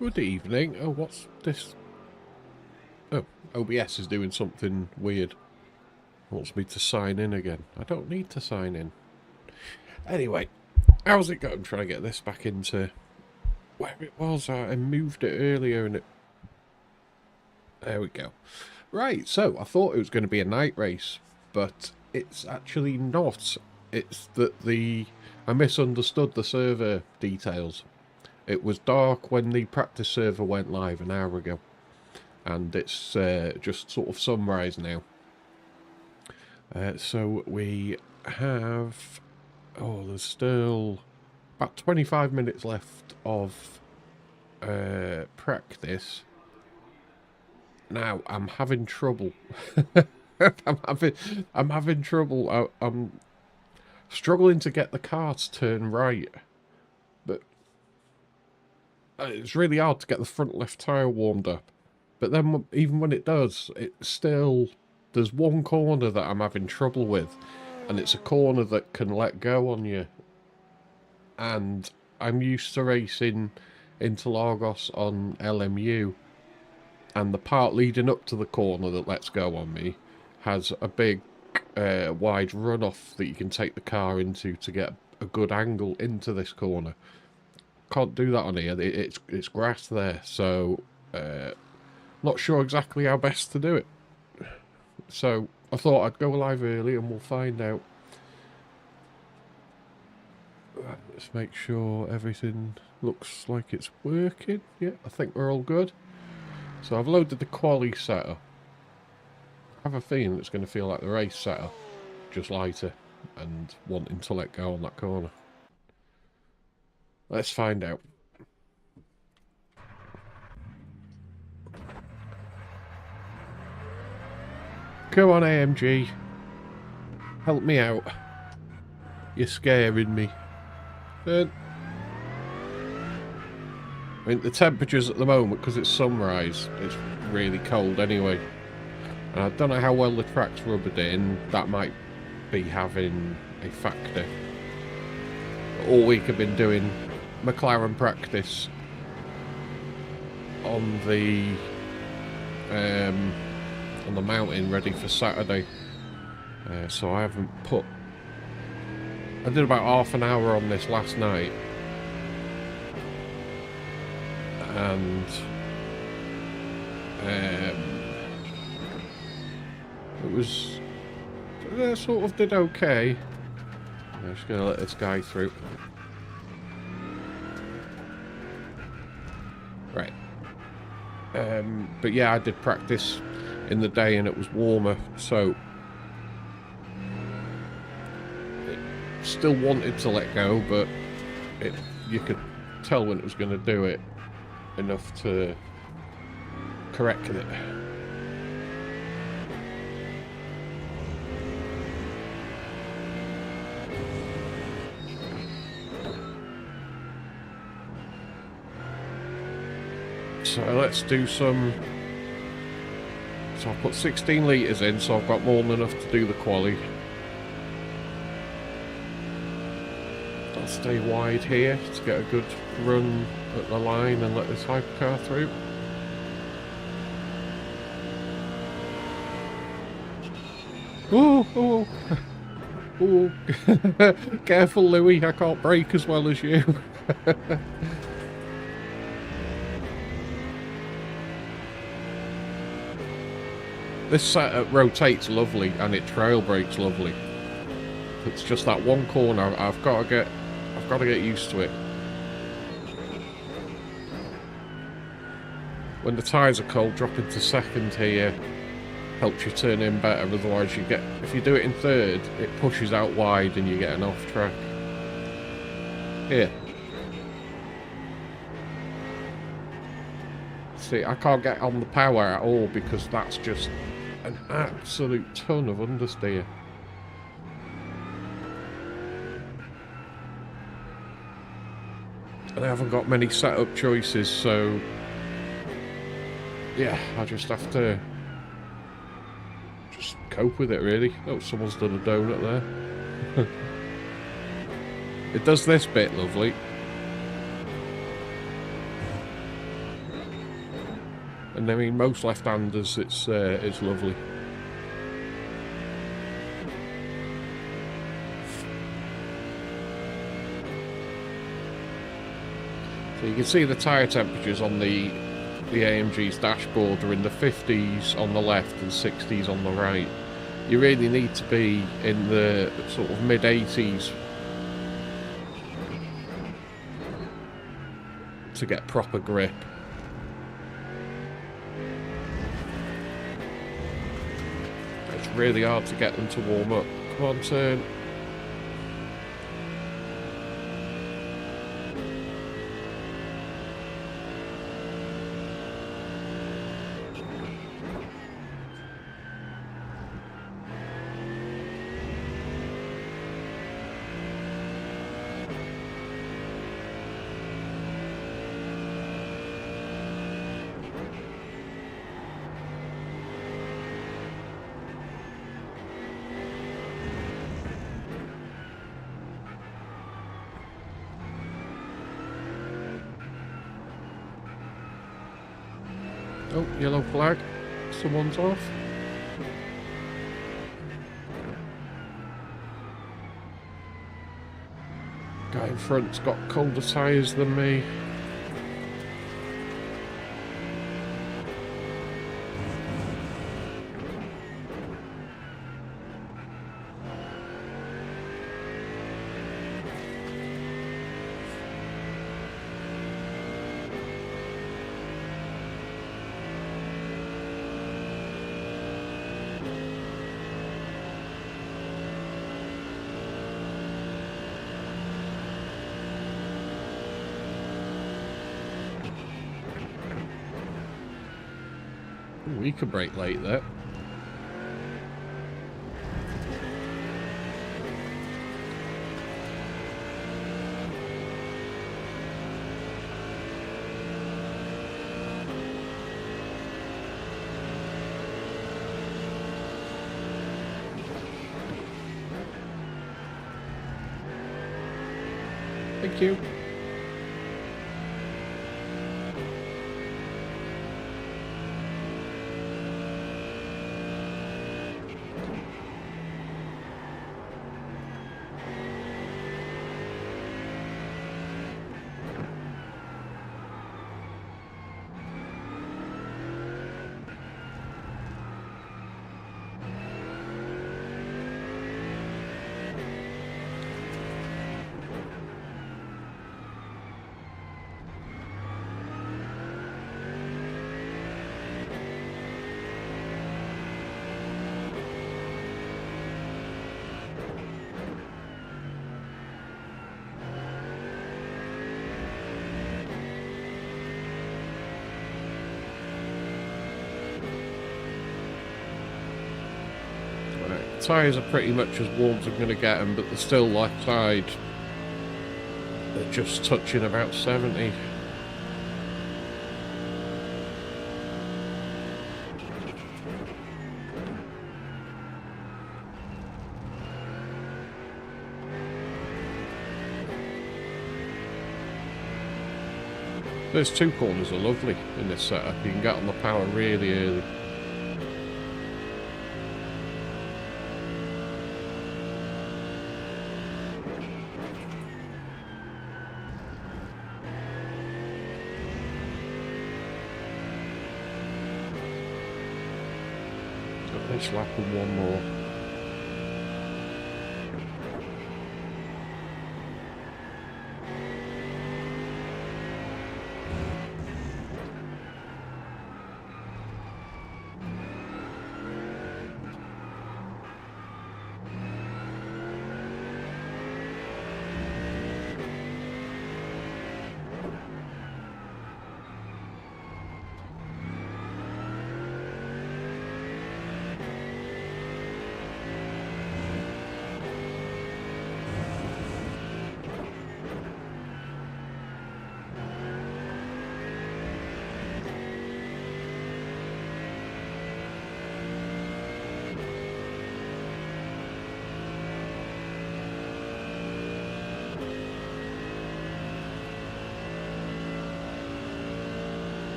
Good evening. Oh, what's this? Oh, OBS is doing something weird. Wants me to sign in again. I don't need to sign in. Anyway, how's it going? I'm trying to get this back into where it was. I moved it earlier and it... There we go. Right, so I thought it was going to be a night race, but it's actually not. It's that I misunderstood the server details. It was dark when the practice server went live an hour ago, and it's just sort of sunrise now. So we have... Oh, there's still about 25 minutes left of practice. Now, I'm having trouble. I'm having trouble. I'm struggling to get the car to turn right. But it's really hard to get the front left tyre warmed up. But then, even when it does, it's still... There's one corner that I'm having trouble with. And it's a corner that can let go on you. And I'm used to racing Interlagos on LMU. And the part leading up to the corner that lets go on me has a big wide runoff that you can take the car into to get a good angle into this corner. Can't do that on here. It's grass there, so not sure exactly how best to do it. So I thought I'd go live early and we'll find out. Let's make sure everything looks like it's working. Yeah, I think we're all good. So I've loaded the quali setup. I have a feeling it's going to feel like the race setup, just lighter and wanting to let go on that corner. Let's find out. Come on, AMG. Help me out. You're scaring me. I mean, the temperatures at the moment, because it's sunrise, it's really cold anyway. And I don't know how well the track's rubbered in. That might be having a factor. All week I've been doing McLaren practice on the mountain ready for Saturday. So I haven't put... I did about half an hour on this last night. And it was sort of did okay. I'm just gonna let this guy through. Right. But yeah, I did practice in the day and it was warmer, so it still wanted to let go, but you could tell when it was going to do it enough to correct it. So let's do some... So I've put 16 litres in, so I've got more than enough to do the quali. I'll stay wide here to get a good run at the line and let this hypercar through. Oh, oh, oh. Careful, Louis, I can't brake as well as you. This setup rotates lovely and it trail brakes lovely. It's just that one corner I've got to get used to it. When the tyres are cold, dropping to second here helps you turn in better. Otherwise, if you do it in third, it pushes out wide and you get an off track. Here. See, I can't get on the power at all because that's just an absolute ton of understeer. And I haven't got many setup choices, so yeah, I just have to just cope with it, really. Oh, someone's done a donut there. It does this bit lovely. And I mean, most left-handers, it's lovely. So you can see the tyre temperatures on the AMG's dashboard are in the 50s on the left and 60s on the right. You really need to be in the sort of mid-80s to get proper grip. It's really hard to get them to warm up. Come on, turn. Oh, yellow flag. Someone's off. Guy in front's got colder tyres than me. Ooh, he could brake late there. Thank you. Tyres are pretty much as warm as I'm going to get them, but they're still left side. They're just touching about 70. Those two corners are lovely in this setup. You can get on the power really early. Got lap and one more.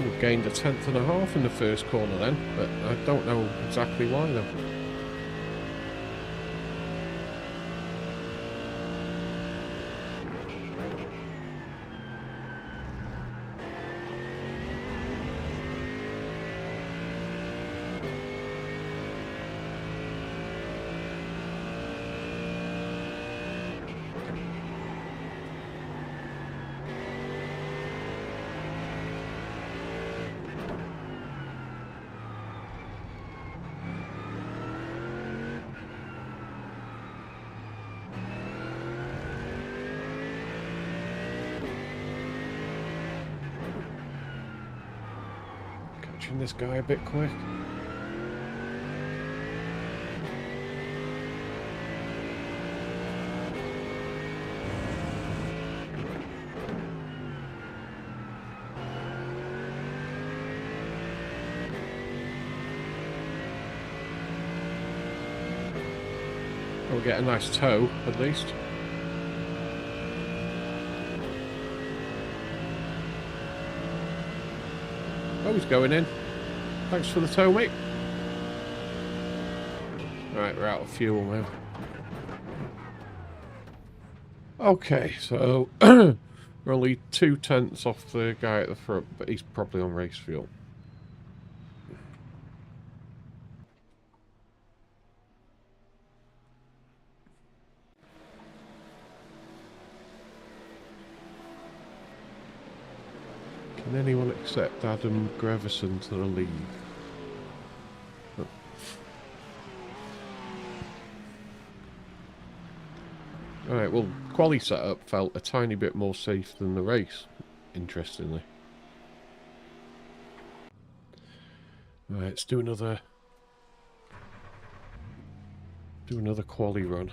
We've gained a 1/10.5 in the first corner then, but I don't know exactly why though. Catching this guy a bit quick. We'll get a nice toe, at least. Oh, he's going in. Thanks for the tow, mate. Right, we're out of fuel now. Okay, so we're only 2/10 off the guy at the front, but he's probably on race fuel. Can anyone accept Adam Grevison to the lead? Oh. Alright, well, quali setup felt a tiny bit more safe than the race, interestingly. Alright, let's do another quali run.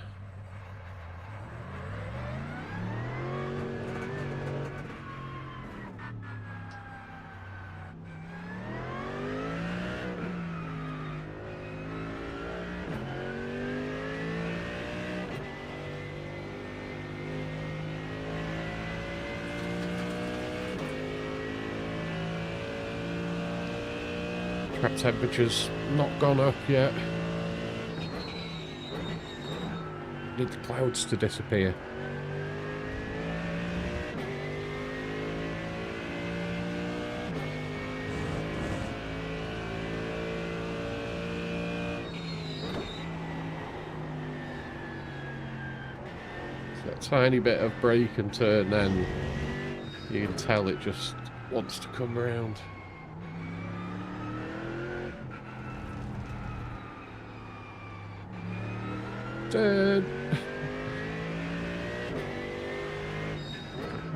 Track temperature's not gone up yet. Need the clouds to disappear. It's a tiny bit of brake and turn, then you can tell it just wants to come around.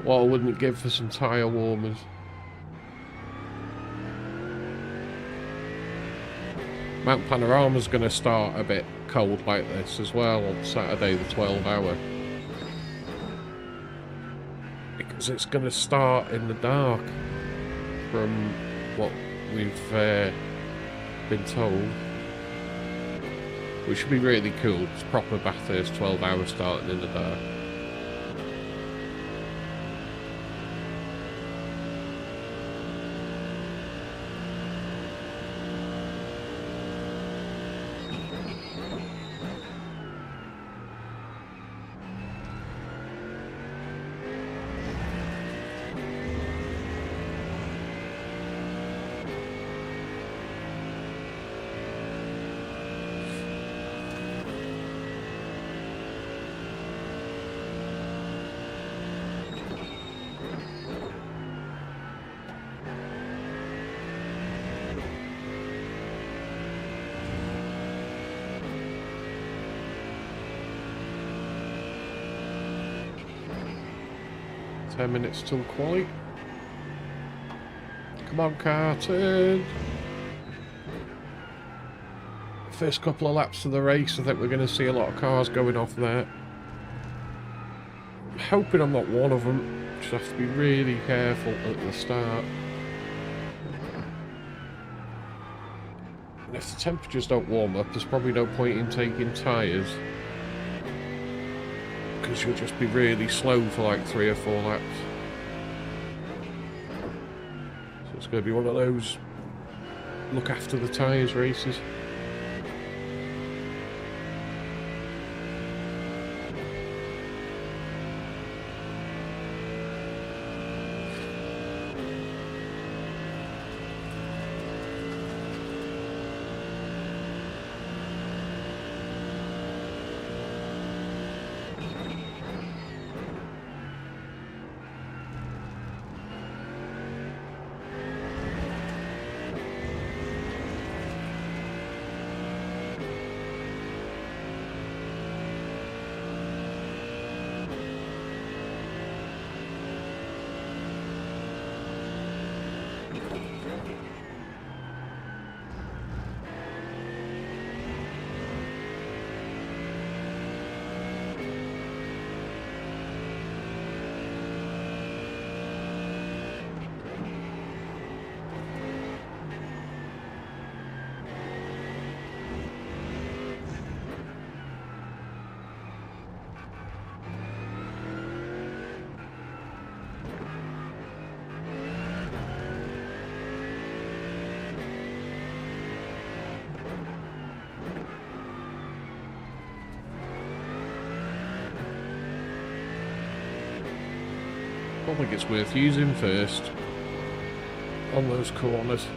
What I wouldn't give for some tyre warmers. Mount Panorama's going to start a bit cold like this as well on Saturday, the 12-hour. Because it's going to start in the dark from what we've been told. Which should be really cool. It's proper Bathurst 12 hours starting in the dark. Ten minutes till quali. Come on, car, turn. First couple of laps of the race, I think we're going to see a lot of cars going off there. I'm hoping I'm not one of them. Just have to be really careful at the start. And if the temperatures don't warm up, there's probably no point in taking tyres. Because you'll just be really slow for like 3 or 4 laps. So it's Gonna be one of those look after the tyres races. I think it's worth using first on those corners.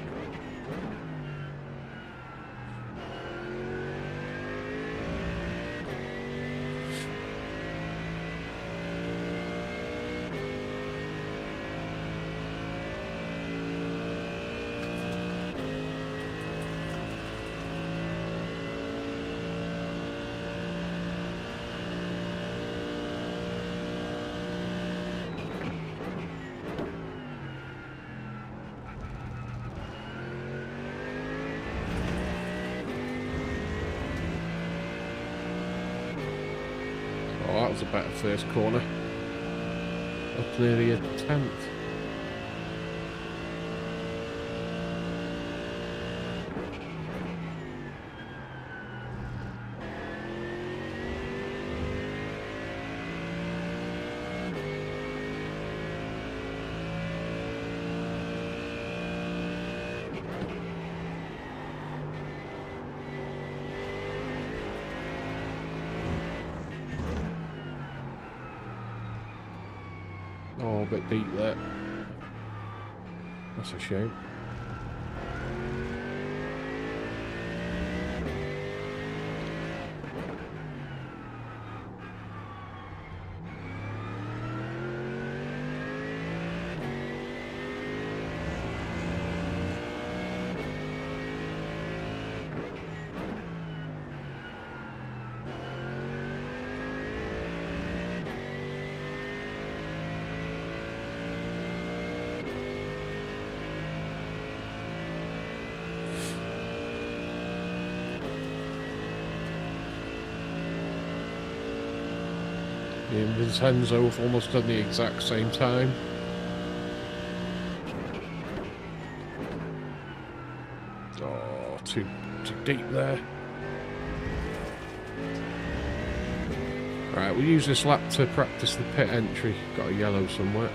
Oh, that was a better first corner. Up nearly a tenth. Oh, a bit deep there. That's a shame. Me and Vincenzo have almost done the exact same time. Oh, too deep there. Right, we'll use this lap to practice the pit entry. Got a yellow somewhere.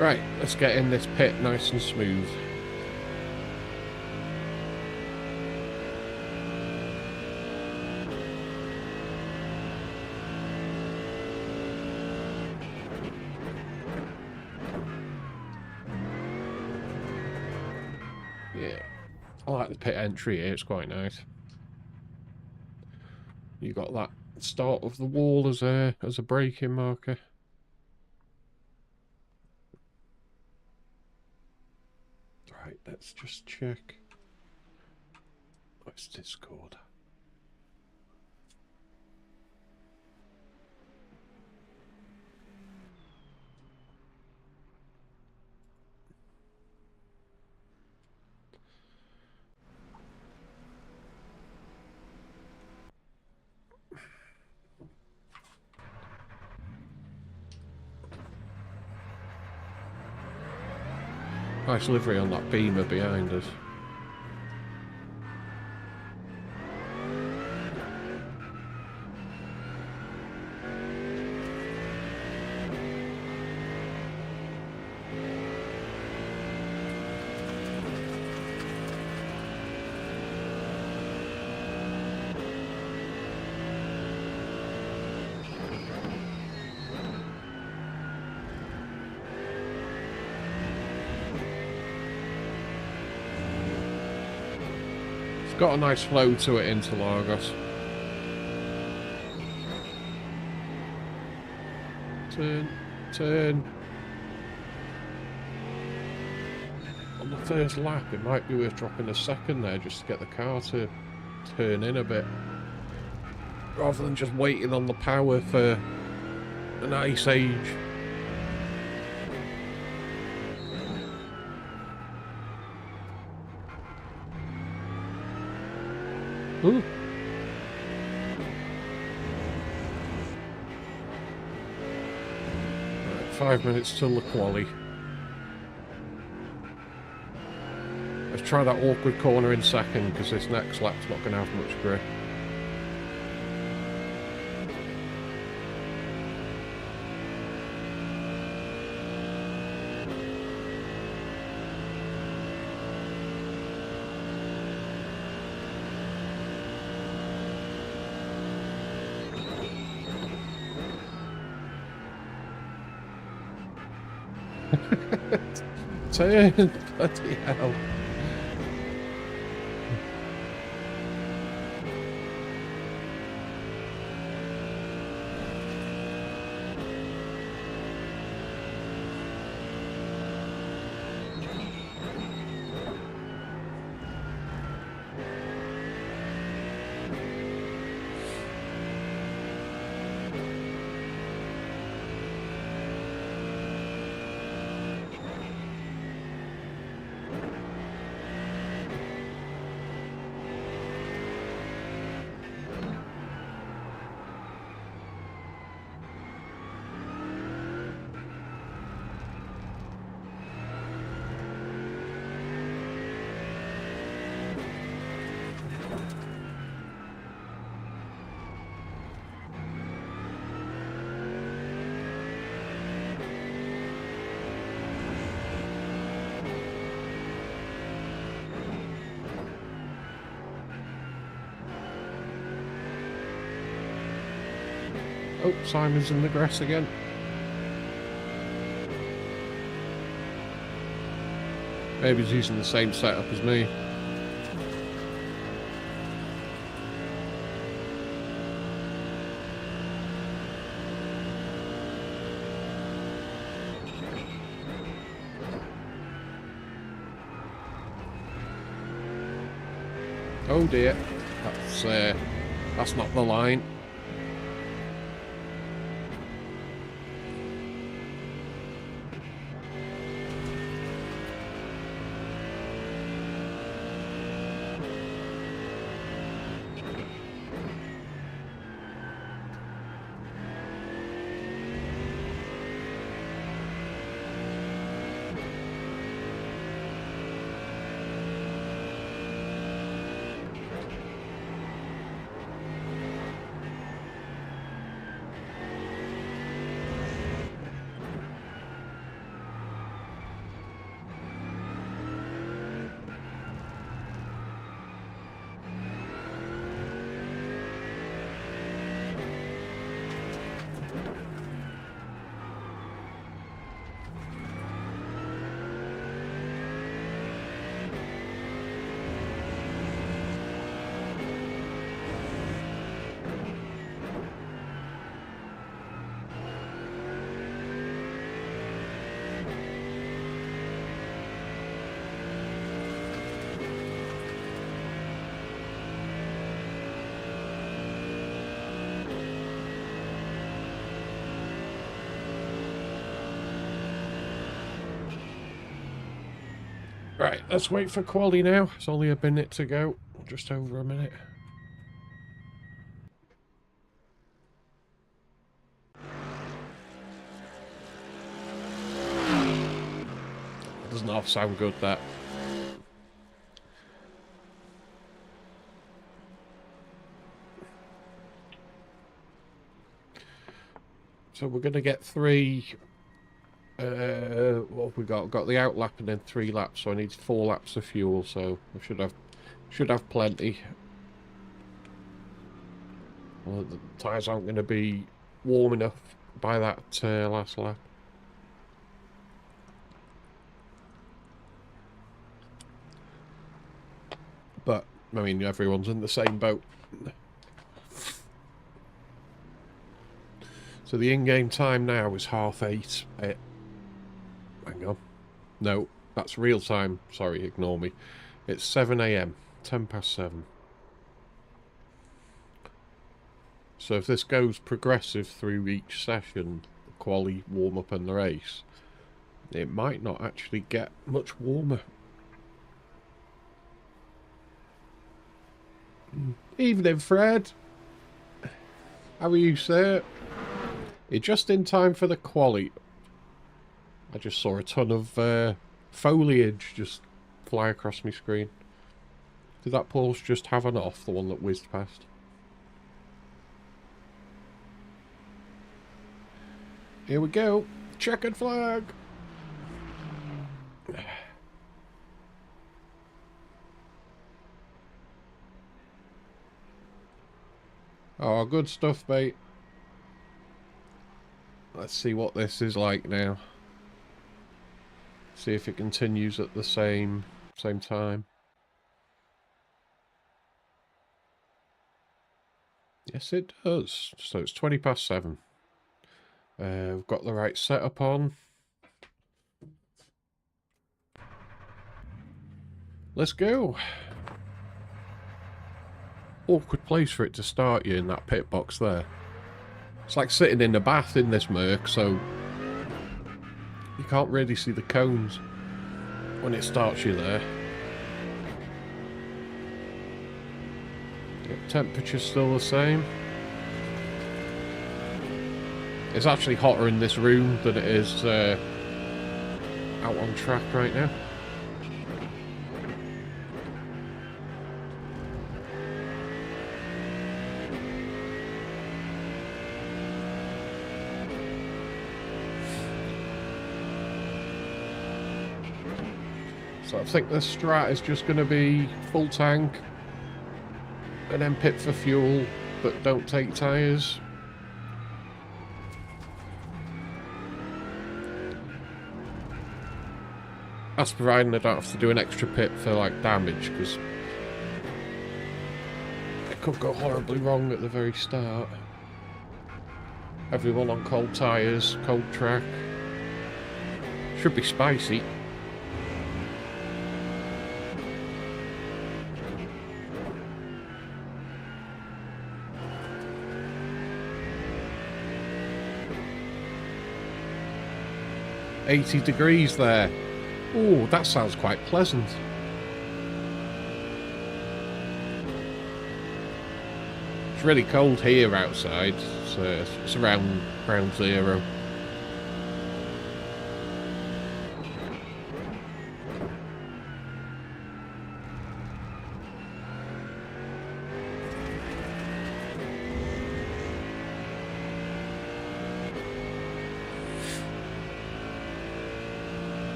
Right, let's get in this pit nice and smooth. Yeah. I like the pit entry here, it's quite nice. You got that start of the wall as a braking marker. Right, let's just check. What's Discord? Nice livery on that Beamer behind us. Got a nice flow to it, Interlagos. Turn, turn. On the first lap, it might be worth dropping a second there just to get the car to turn in a bit. Rather than just waiting on the power for an ice age. Ooh. Right, 5 minutes till the quali. Let's try that awkward corner in second, because this next lap's not going to have much grip. Turn, bloody hell. Oh, Simon's in the grass again. Maybe he's using the same setup as me. Oh dear, that's not the line. Right, let's wait for quali now. It's only a minute to go. Just over a minute. Does not sound good, that. So we're going to get 3... what have we got? We've got the out lap and then 3 laps, so I need 4 laps of fuel, so I should have plenty. Well, the tyres aren't going to be warm enough by that last lap. But, I mean, everyone's in the same boat. So the in-game time now is 8:30. Hang on. No, that's real time. Sorry, ignore me. It's 7 AM. 10 past 7. So if this goes progressive through each session, the quali, warm-up and the race, it might not actually get much warmer. Evening, Fred. How are you, sir? You're just in time for the quali. I just saw a ton of foliage just fly across my screen. Did that Porsche just have an off, the one that whizzed past? Here we go. Checkered flag. Oh, good stuff, mate. Let's see what this is like now. See if it continues at the same time. Yes, it does. So it's 20 past 7. We've got the right setup on. Let's go. Awkward place for it to start you in that pit box there. It's like sitting in a bath in this Merc, so you can't really see the cones when it starts you there. Yep, temperature's still the same. It's actually hotter in this room than it is out on track right now. So I think the strat is just going to be full tank and then pit for fuel, but don't take tyres. That's providing I don't have to do an extra pit for like damage, because it could go horribly wrong at the very start. Everyone on cold tyres, cold track. Should be spicy. $80 there. Oh, that sounds quite pleasant. It's really cold here outside. It's around ground zero.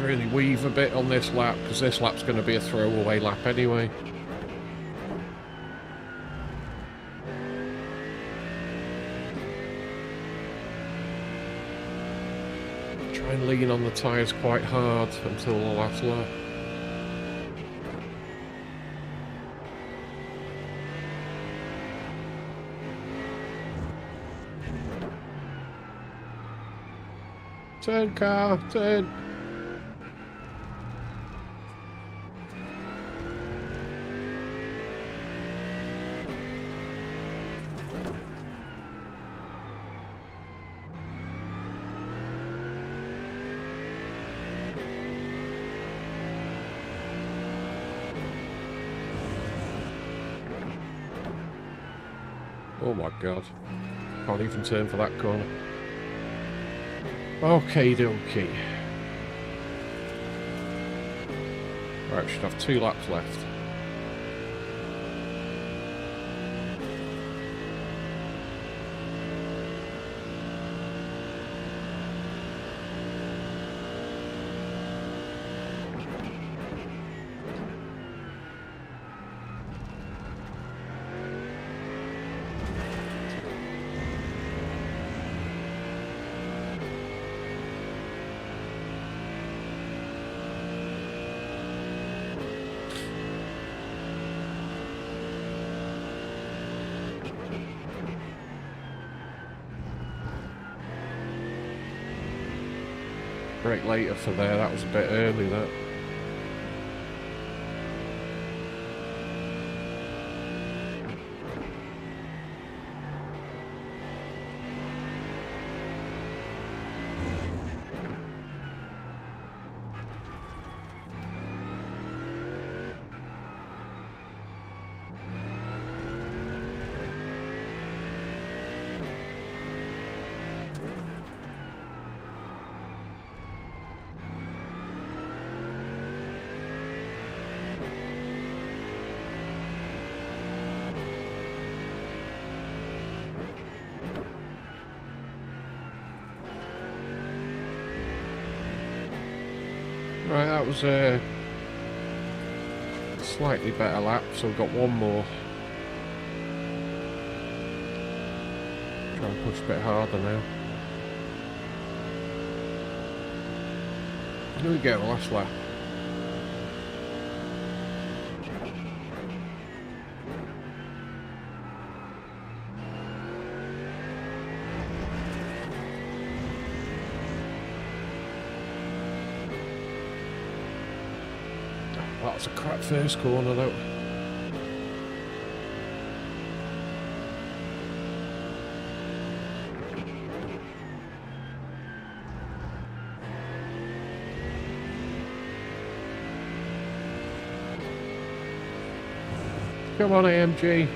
Really weave a bit on this lap, because this lap's going to be a throwaway lap anyway. Try and lean on the tyres quite hard until the last lap. Turn, car, turn. Oh my god. Can't even turn for that corner. Okay, dokie. Right, should have 2 laps left. Brake later for there, that was a bit early, that. Right, that was a slightly better lap, so we've got one more. Try and push a bit harder now. Here we go, last lap. That was a crap first corner though. Come on, AMG.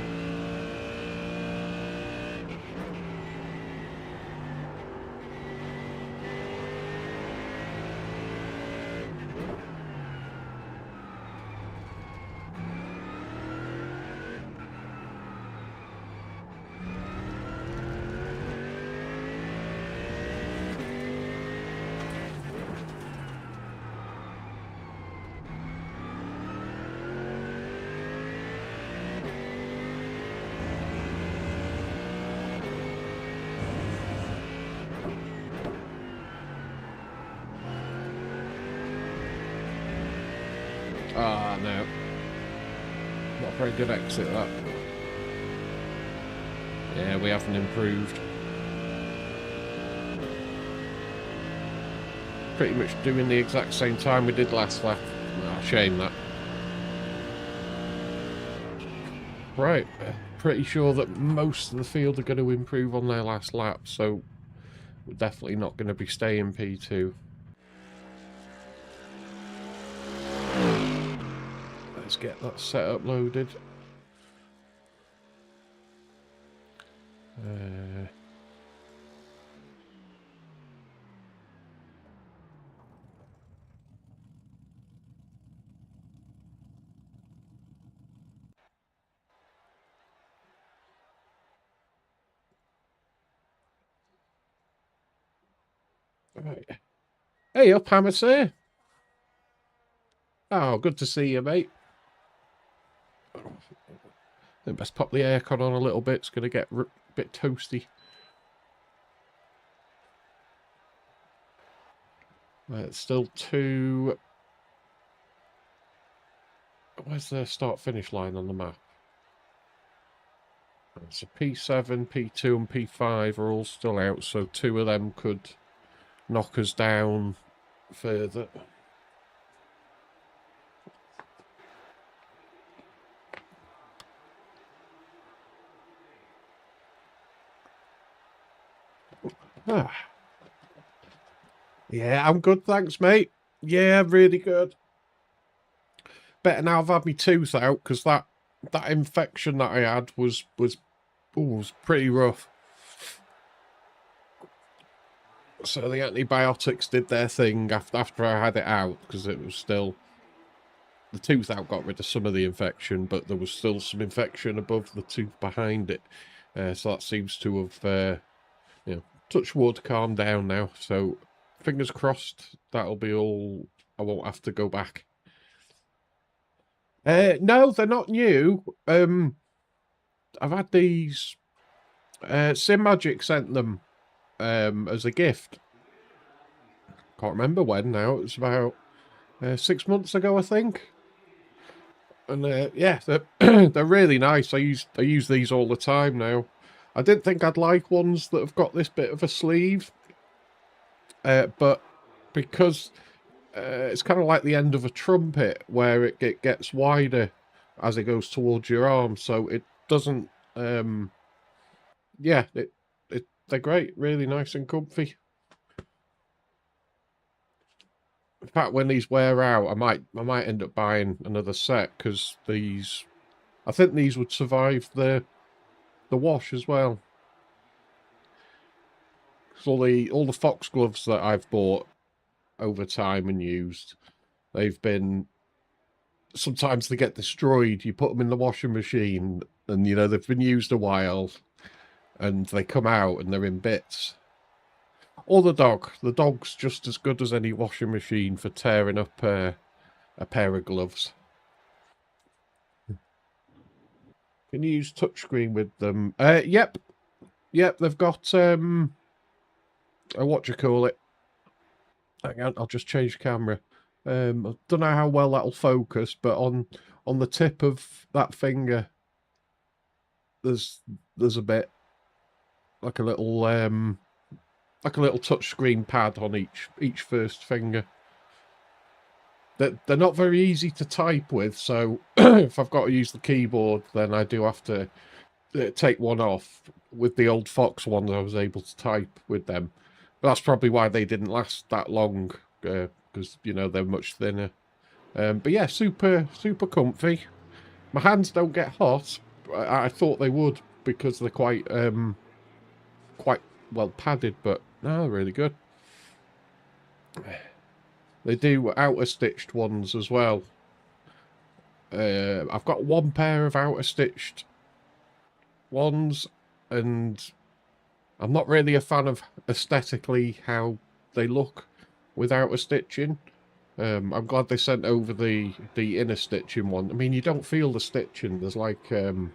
Ah, no. Not a very good exit, that. Yeah, we haven't improved. Pretty much doing the exact same time we did last lap. Oh, shame that. Right, pretty sure that most of the field are going to improve on their last lap, so we're definitely not going to be staying P2. Let's get that setup loaded. Right. Hey up, Hammer. Oh, good to see you, mate. I best pop the aircon on a little bit. It's going to get a bit toasty. Right, it's still 2... Where's the start-finish line on the map? So P7, P2 and P5 are all still out, so 2 of them could knock us down further. Ah. Yeah, I'm good, thanks, mate. Yeah, really good. Better now I've had my tooth out, because that infection that I had was Ooh, it was pretty rough. So the antibiotics did their thing after I had it out, because it was still... The tooth out got rid of some of the infection, but there was still some infection above the tooth behind it. So that seems to have, you know, touch wood, calmed down now. So fingers crossed that'll be all. I won't have to go back. No, they're not new. I've had these. Simagic sent them as a gift. Can't remember when now. It was about 6 months ago, I think. And yeah, they're really nice. I use these all the time now. I didn't think I'd like ones that have got this bit of a sleeve, but because it's kind of like the end of a trumpet, where it gets wider as it goes towards your arm, so it doesn't. Yeah, they're great, really nice and comfy. In fact, when these wear out, I might end up buying another set, because I think these would survive the wash as well. So all the foxgloves that I've bought over time and used, they've been, sometimes they get destroyed. You put them in the washing machine, and you know they've been used a while, and they come out and they're in bits. Or the dog's just as good as any washing machine for tearing up a pair of gloves. Can you use touchscreen with them? Yep, they've got what do you call it? Hang on, I'll just change camera. I don't know how well that'll focus, but on the tip of that finger, there's a bit like a little touchscreen pad on each first finger. They're not very easy to type with, so if I've got to use the keyboard, then I do have to take one off. With the old Fox ones, I was able to type with them. But that's probably why they didn't last that long, because, you know, they're much thinner. But yeah, super comfy. My hands don't get hot. I thought they would, because they're quite well padded, but no, really good. They do outer stitched ones as well. I've got one pair of outer stitched ones, and I'm not really a fan of aesthetically how they look without a stitching. I'm glad they sent over the inner stitching one. I mean, you don't feel the stitching. There's like the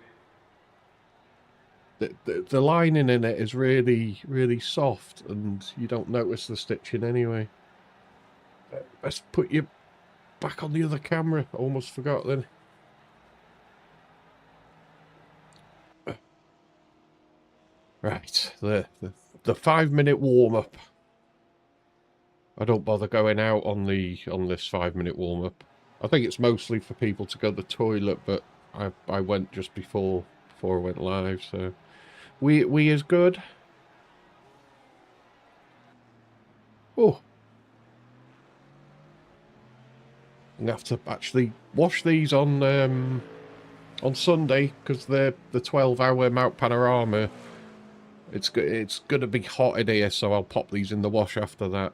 lining in it is really soft, and you don't notice the stitching anyway. Let's put you back on the other camera. Almost forgot then. Right, the 5-minute warm-up. I don't bother going out on this 5-minute warm-up. I think it's mostly for people to go to the toilet, but I went just before I went live, so we is good. Oh, I'm gonna have to actually wash these on Sunday, because they're the 12-hour mount panorama. It's gonna be hot in here, so I'll pop these in the wash after that.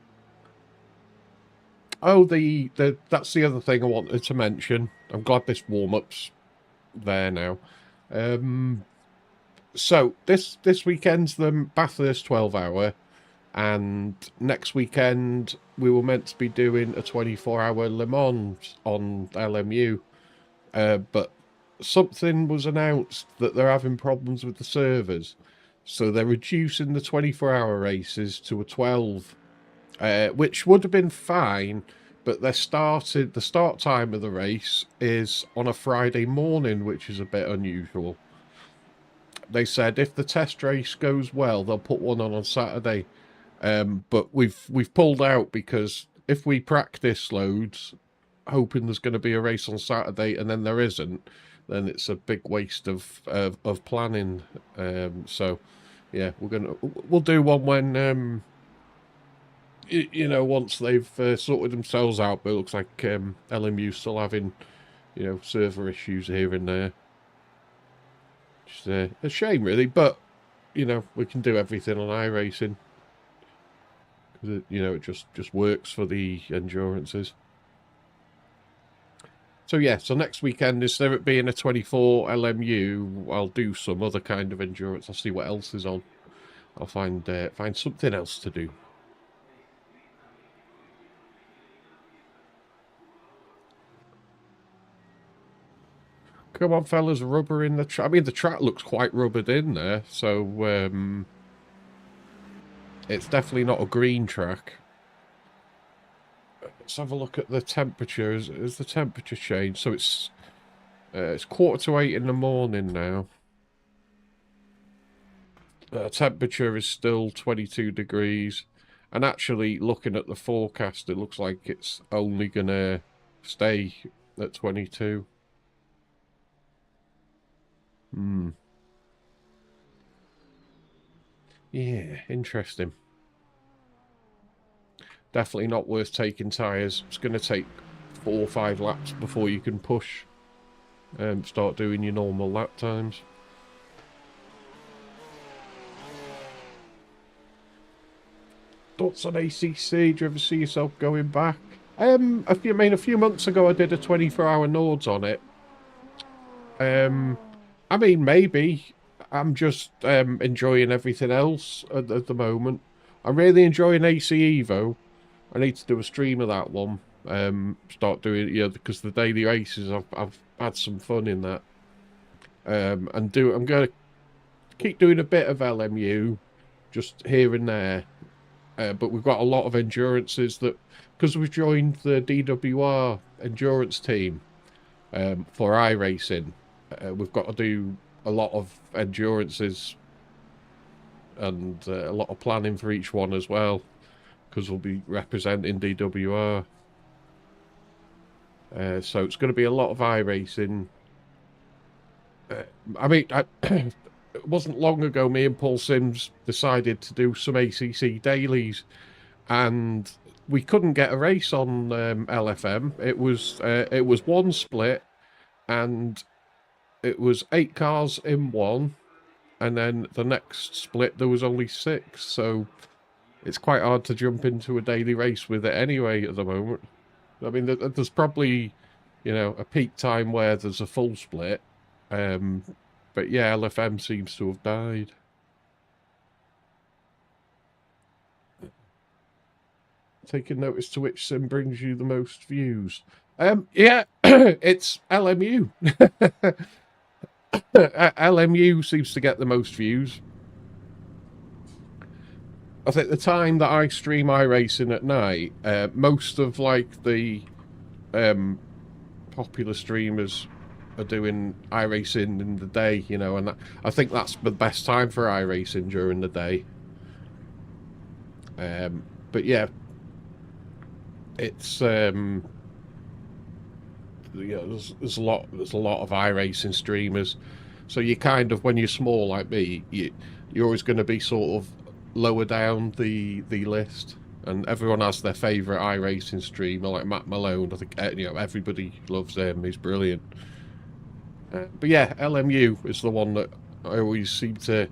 Oh, that's the other thing I wanted to mention. I'm glad this warm-up's there now. So this weekend's the Bathurst 12-hour, and next weekend we were meant to be doing a 24-hour Le Mans on LMU, but something was announced that they're having problems with the servers, so they're reducing the 24-hour races to a 12, which would have been fine, but the start time of the race is on a Friday morning, which is a bit unusual. They said if the test race goes well, they'll put one on Saturday. But we've pulled out, because if we practice loads, hoping there's going to be a race on Saturday, and then there isn't, then it's a big waste of planning. So yeah, we'll do one when you know, once they've sorted themselves out. But it looks like LMU's still having, you know, server issues here and there. Which is a shame, really, but, you know, we can do everything on iRacing. Because, you know, it just works for the endurances. So, yeah, so next weekend, instead of it being a 24 LMU, I'll do some other kind of endurance. I'll see what else is on. I'll find something else to do. Come on, fellas, rubber in the track. I mean, the track looks quite rubbered in there, so it's definitely not a green track. Let's have a look at the temperature. Has the temperature changed? So it's 7:45 in the morning now. Temperature is still 22 degrees. And actually, looking at the forecast, it looks like it's only going to stay at 22. Yeah, interesting. Definitely not worth taking tyres. It's going to take 4 or 5 laps before you can push and start doing your normal lap times. Thoughts on ACC? Do you ever see yourself going back? A few months ago I did a 24-hour Nords on it. I mean, maybe. I'm just enjoying everything else at the moment. I'm really enjoying AC Evo. I need to do a stream of that one. Start doing, yeah, because the daily races, I've had some fun in that. I'm going to keep doing a bit of LMU, just here and there. But we've got a lot of endurances that, because we've joined the DWR endurance team for iRacing, we've got to do a lot of endurances and a lot of planning for each one as well, because we'll be representing DWR. So it's going to be a lot of iRacing. I mean, it wasn't long ago me and Paul Sims decided to do some ACC dailies, and we couldn't get a race on LFM. It was one split, and it was 8 cars in one, and then the next split there was only 6. So it's quite hard to jump into a daily race with it anyway at the moment. I mean, there's probably, you know, a peak time where there's a full split. But yeah, LFM seems to have died. Taking notice to which sim brings you the most views. Yeah, it's LMU. LMU seems to get the most views. I think the time that I stream iRacing at night, most of like the popular streamers are doing iRacing in the day, you know, and I think that's the best time for iRacing during the day. But yeah, it's you know, there's a lot of iRacing streamers, so you kind of, when you're small like me, you're always going to be sort of lower down the list, and everyone has their favourite iRacing streamer, like Matt Malone. I think you know, everybody loves him. He's brilliant. But yeah, LMU is the one that I always seem to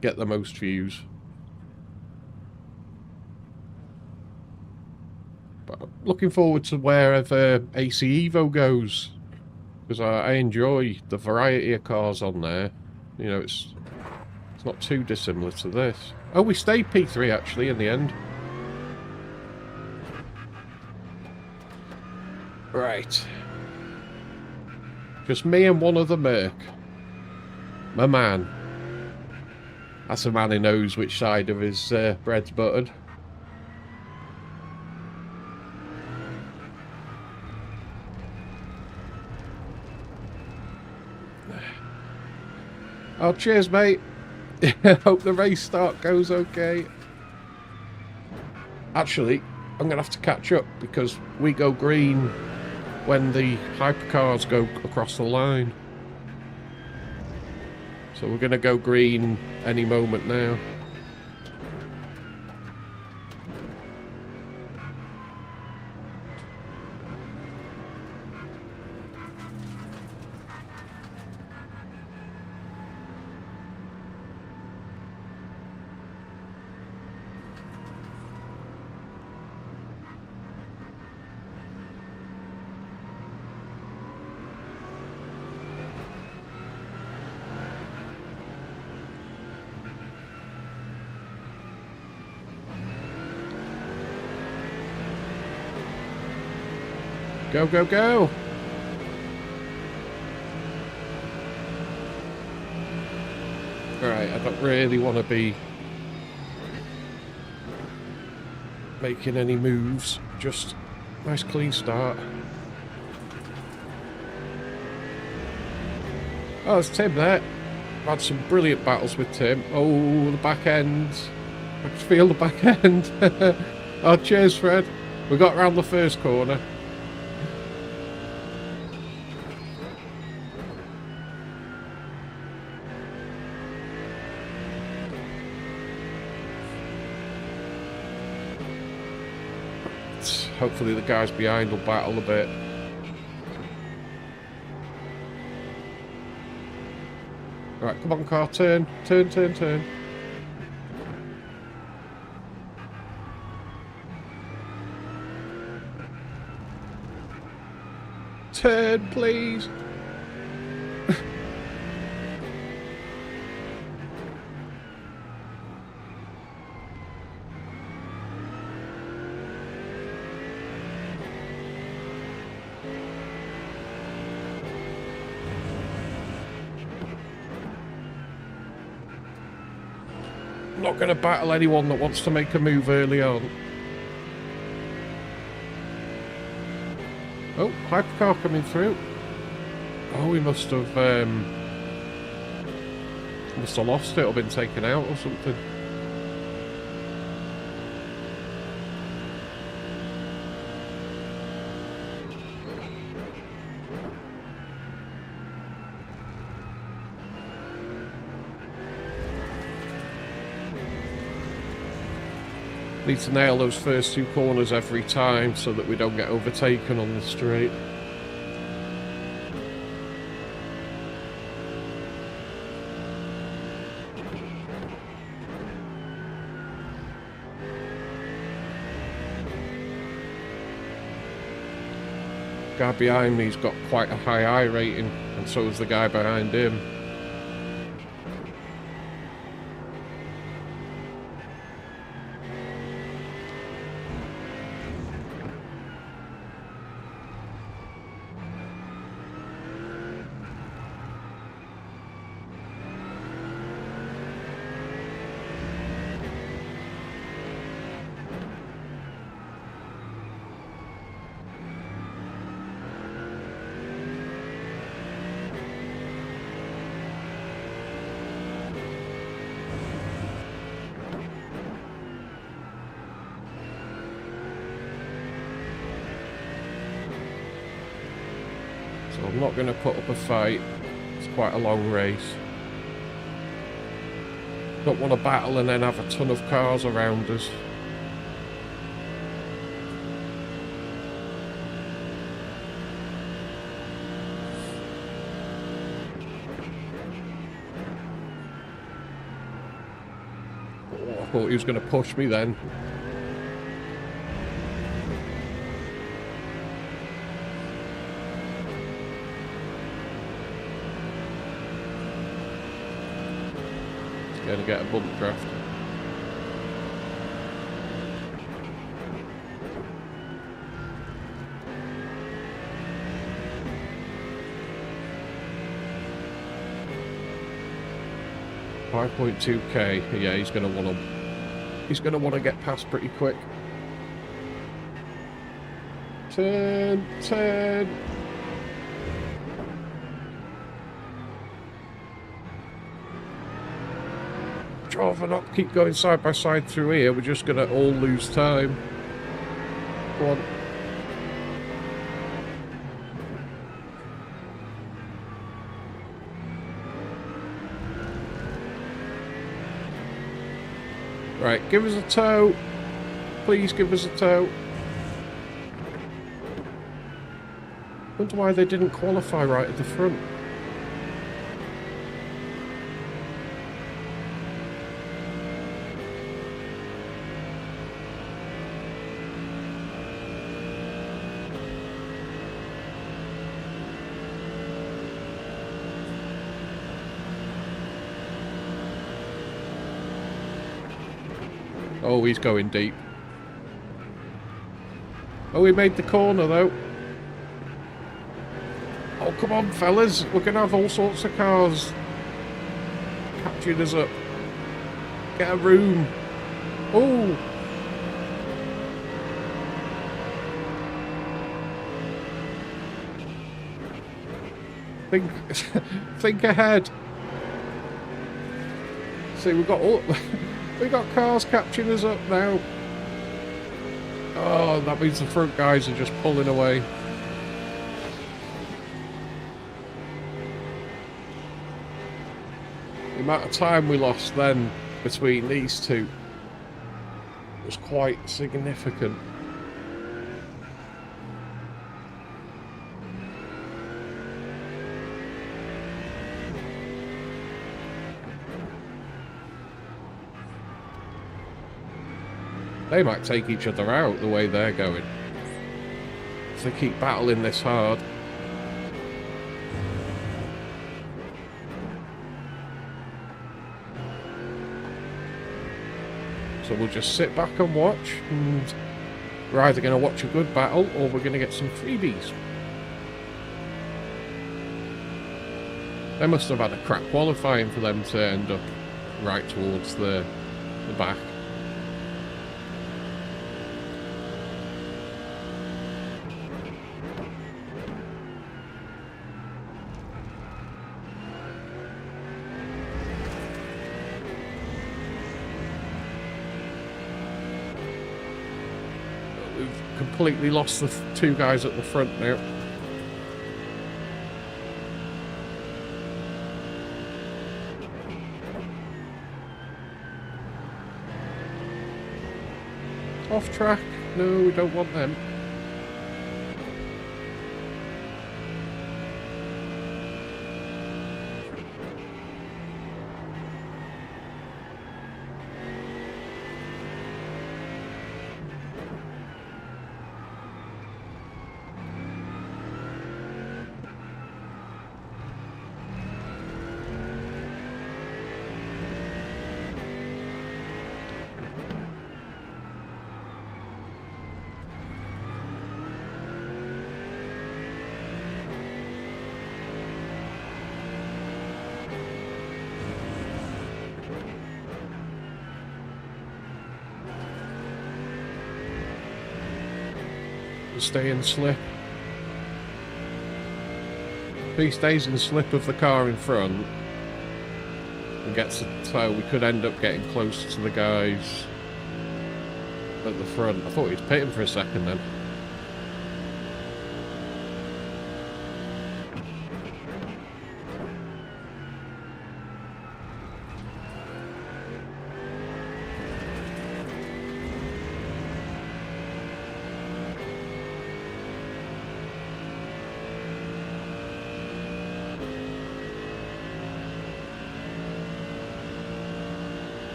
get the most views. But I'm looking forward to wherever AC Evo goes, because I enjoy the variety of cars on there. You know, it's not too dissimilar to this. Oh, we stayed P3 actually in the end. Right. Just me and one other Merc. My man. That's a man who knows which side of his bread's buttered. Oh, cheers, mate. Hope the race start goes okay. Actually, I'm going to have to catch up because we go green when the hypercars go across the line. So we're going to go green any moment now. Go, go, go! Alright, I don't really want to be making any moves. Just nice clean start. Oh, there's Tim there. I've had some brilliant battles with Tim. Oh, the back end. I can feel the back end. Oh, cheers, Fred. We got round the first corner. Hopefully the guys behind will battle a bit. Right, come on, car, turn, turn, turn, turn. Turn, please. I'm not going to battle anyone that wants to make a move early on. Oh, hypercar coming through. Oh, we must have lost it or been taken out or something. Need to nail those first two corners every time so that we don't get overtaken on the straight. The guy behind me's got quite a high I rating, and so is the guy behind him. So I'm not going to put up a fight. It's quite a long race. Don't want to battle and then have a ton of cars around us. Oh, I thought he was going to push me then. Going to get a bump draft. $5.2k. Yeah, he's going to want to. He's going to want to get past pretty quick. Turn, turn. Rather not keep going side by side through here, we're just gonna all lose time. Go on. Right, give us a tow. Please give us a tow. Wonder why they didn't qualify right at the front. Oh, he's going deep. Oh, he made the corner though. Come on, fellas. We're going to have all sorts of cars catching us up. Get a room. Oh. Think ahead. See, we got cars catching us up now. Oh, that means the front guys are just pulling away. The amount of time we lost then between these two was quite significant. They might take each other out the way they're going, if they keep battling this hard. So we'll just sit back and watch, and we're either going to watch a good battle or we're going to get some freebies. They must have had a crap qualifying for them to end up right towards the back. Completely lost the two guys at the front now. Off track? No, we don't want them. Stay in slip. If he stays in the slip of the car in front and gets a tow, we could end up getting close to the guys at the front. I thought he was pitting for a second then.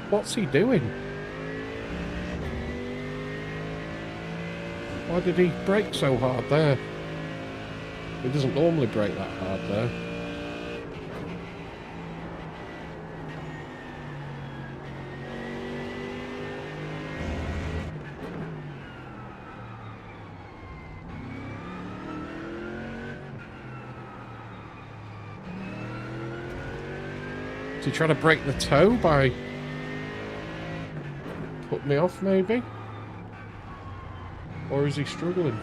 What's he doing? Why did he brake so hard there? He doesn't normally brake that hard there. Is he trying to break the toe by... put me off, maybe? Or is he struggling?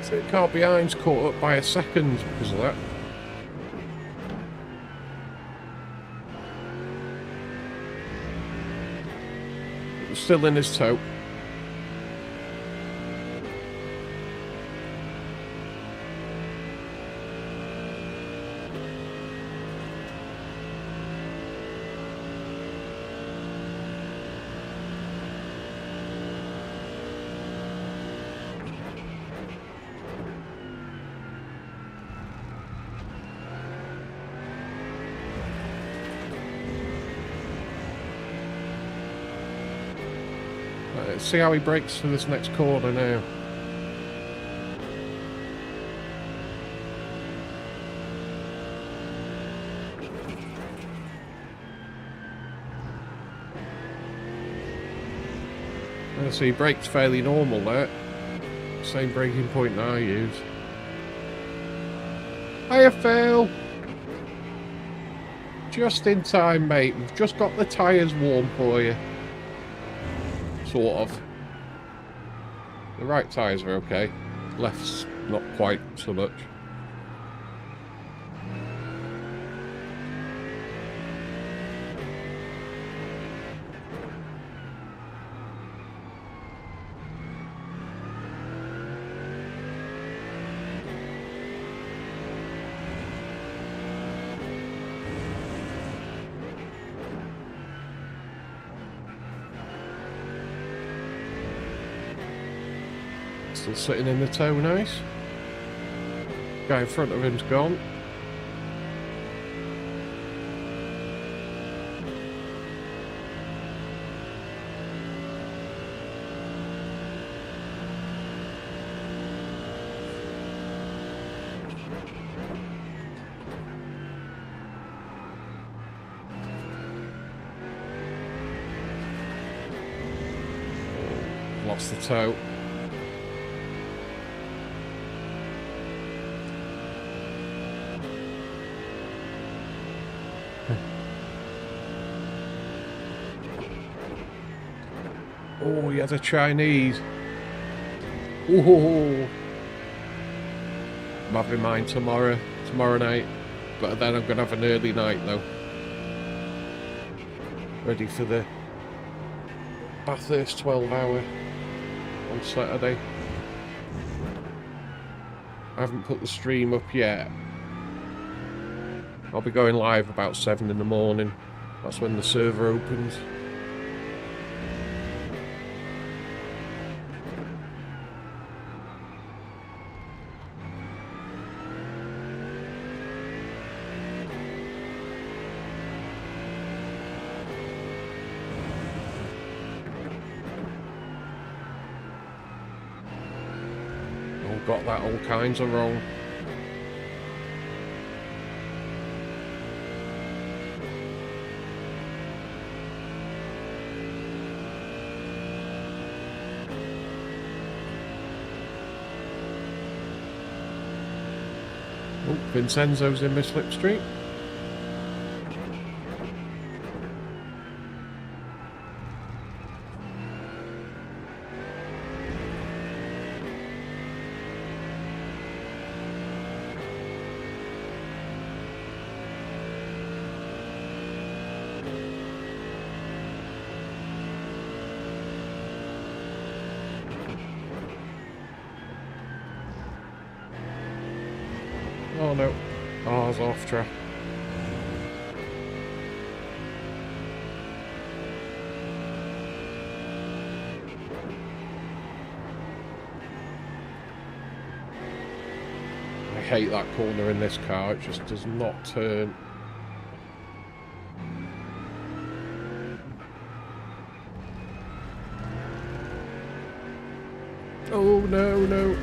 So the car behind's caught up by a second because of that. It was still in his toe. Let's see how he brakes for this next corner now. Yeah, so your brake's fairly normal there. Same braking point I use. Hiya, Phil! Just in time, mate. We've just got the tyres warm for you. Sort of. The right tyres are okay. Left's not quite so much. Still sitting in the tow, nice. Guy in front of him's gone. Lost the tow. Oh, he has a Chinese. Ooh. I'm having mine tomorrow night. But then I'm going to have an early night though. Ready for the Bathurst 12-hour on Saturday. I haven't put the stream up yet. I'll be going live about 7 in the morning. That's when the server opens. Got that all kinds of wrong. Oh, Vincenzo's in my slipstream. Oh no, R's off track. I hate that corner in this car, it just does not turn. Oh no, no.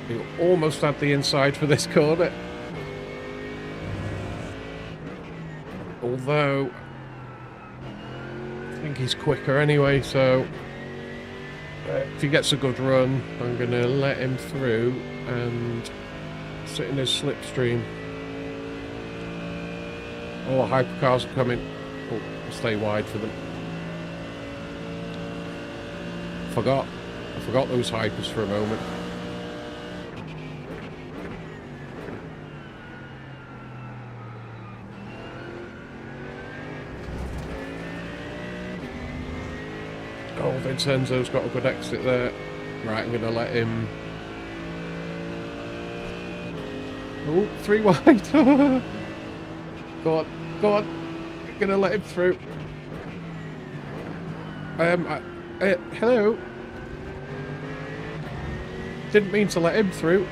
You almost had the inside for this corner. Although, I think he's quicker anyway, so if he gets a good run, I'm going to let him through and sit in his slipstream. Oh, hypercars are coming. Oh, I'll stay wide for them. I forgot those hypers for a moment. Oh, Vincenzo's got a good exit there. Right, I'm going to let him... Oh, 3 wide. Go on, go on. I'm going to let him through. Hello. Didn't mean to let him through.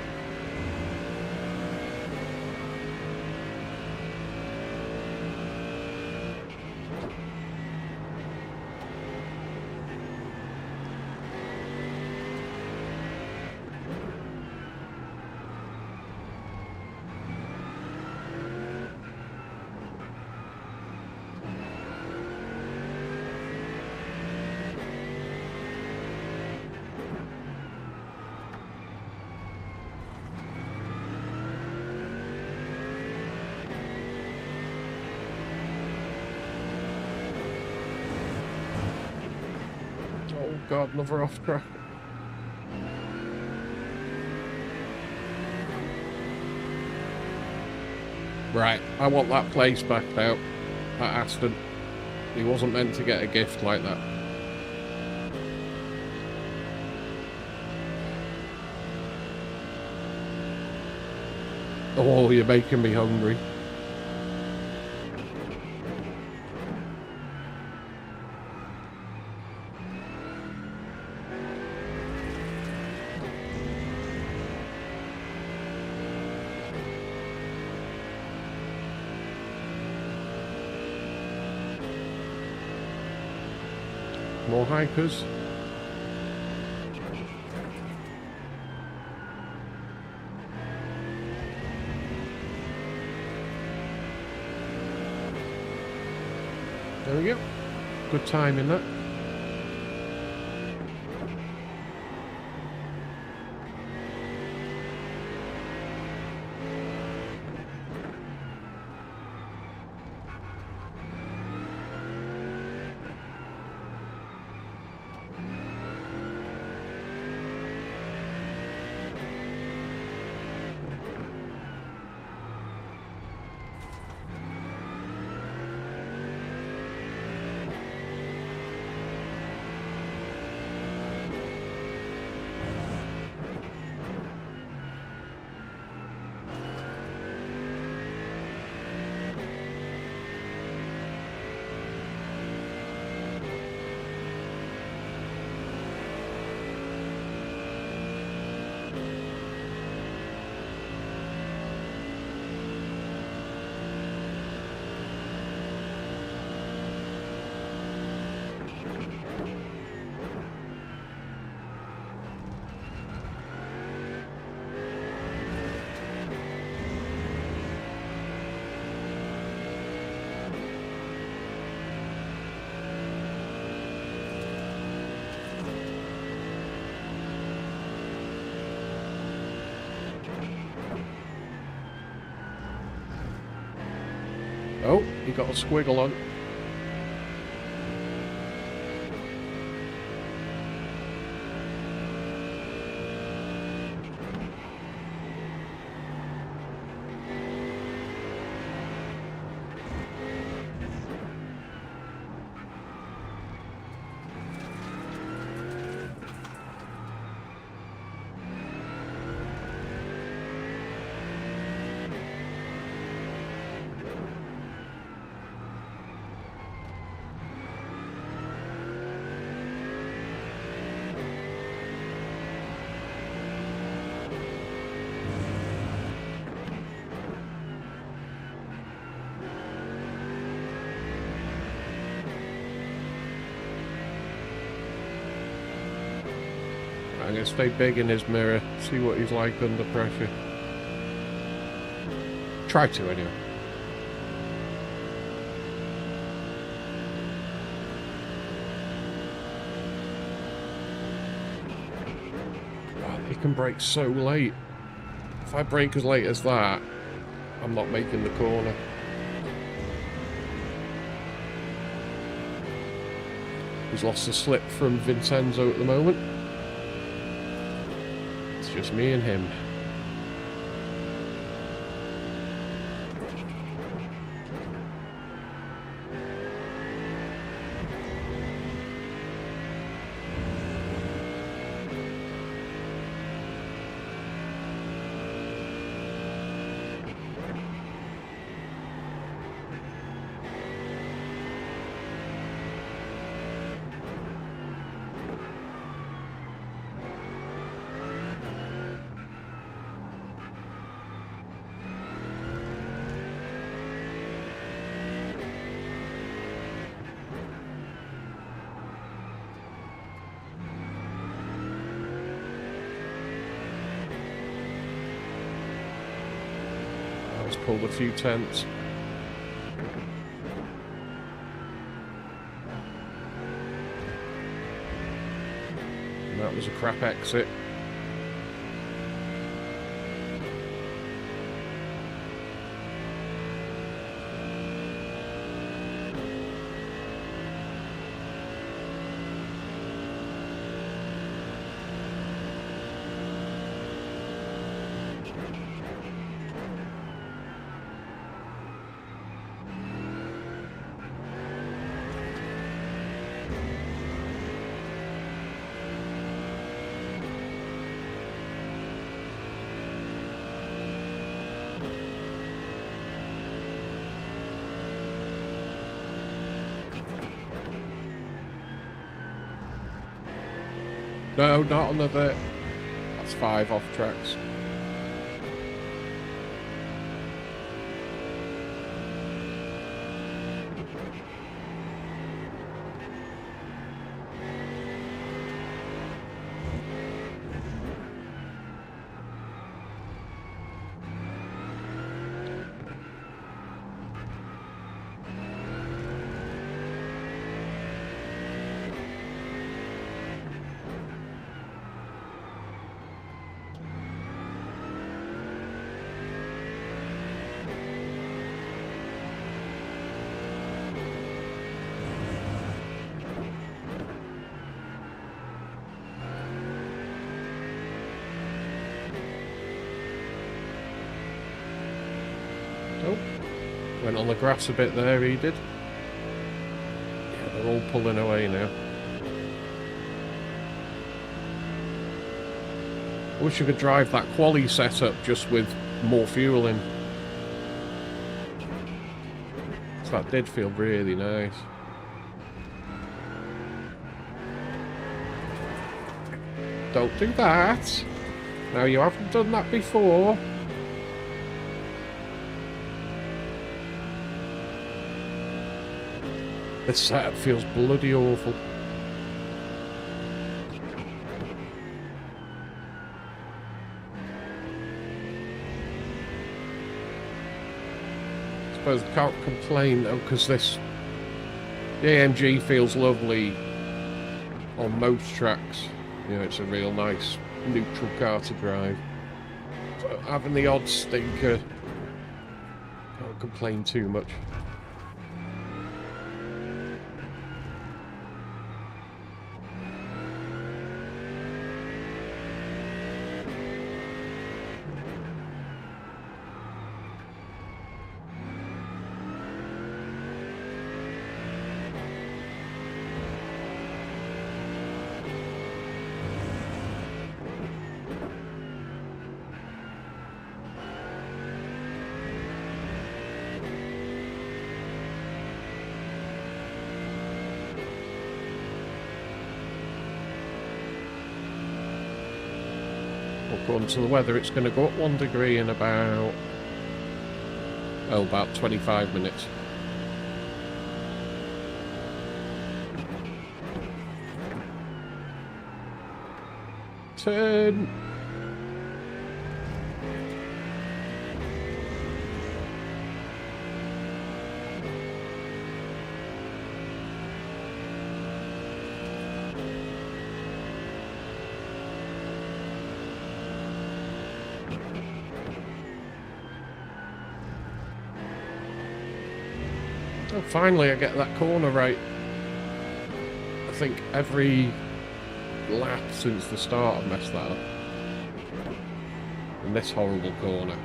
God, another off track. Right, I want that place back out at Aston. He wasn't meant to get a gift like that. Oh, you're making me hungry. More hikers. There we go. Good time in that. Oh, he got a squiggle on. I'm going to stay big in his mirror, see what he's like under pressure. Try to, anyway. Oh, he can brake so late. If I brake as late as that, I'm not making the corner. He's lost a slip from Vincenzo at the moment. It's just me and him. Pulled a few tenths. And that was a crap exit. No, not another. That's 5 off tracks. Oh, went on the grass a bit there, he did. Yeah, they're all pulling away now. I wish I could drive that quali setup just with more fuel in. So that did feel really nice. Don't do that. Now, you haven't done that before. This setup feels bloody awful. I suppose I can't complain though, because the AMG feels lovely on most tracks. You know, it's a real nice neutral car to drive. So having the odd stinker, can't complain too much. According to the weather, it's going to go up 1 degree in about 25 minutes. Turn. Oh, finally I get that corner right. I think every lap since the start I've messed that up. In this horrible corner.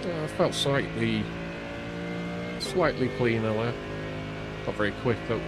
I felt slightly cleaner there. Not very quick though.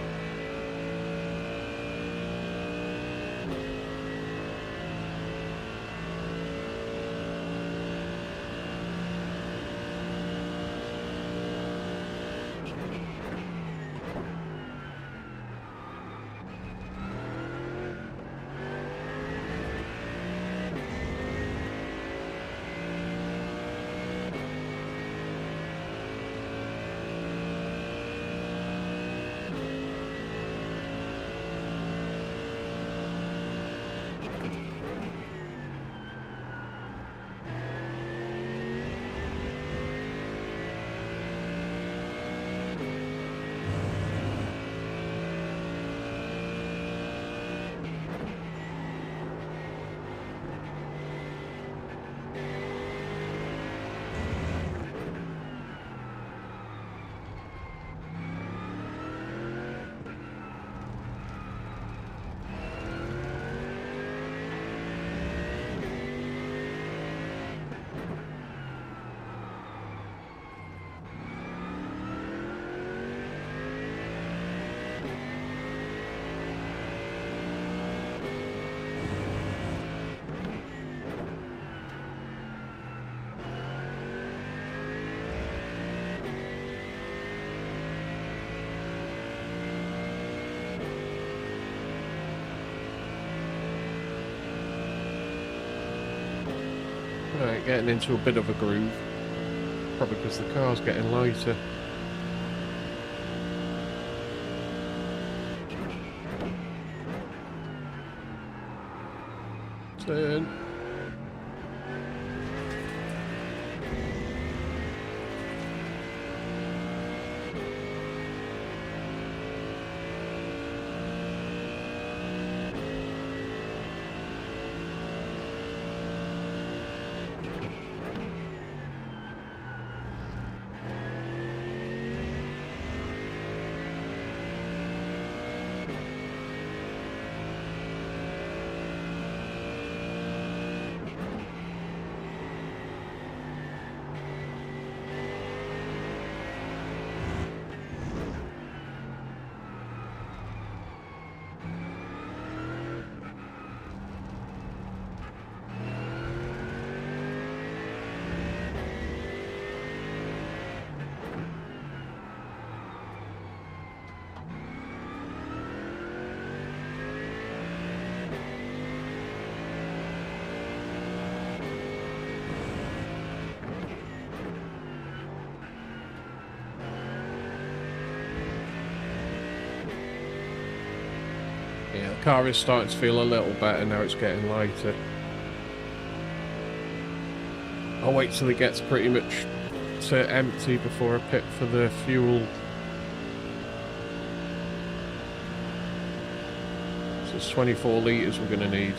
Right, getting into a bit of a groove. Probably because the car's getting lighter. Turn. Yeah, the car is starting to feel a little better now it's getting lighter. I'll wait till it gets pretty much to empty before I pit for the fuel. So it's 24 litres we're going to need.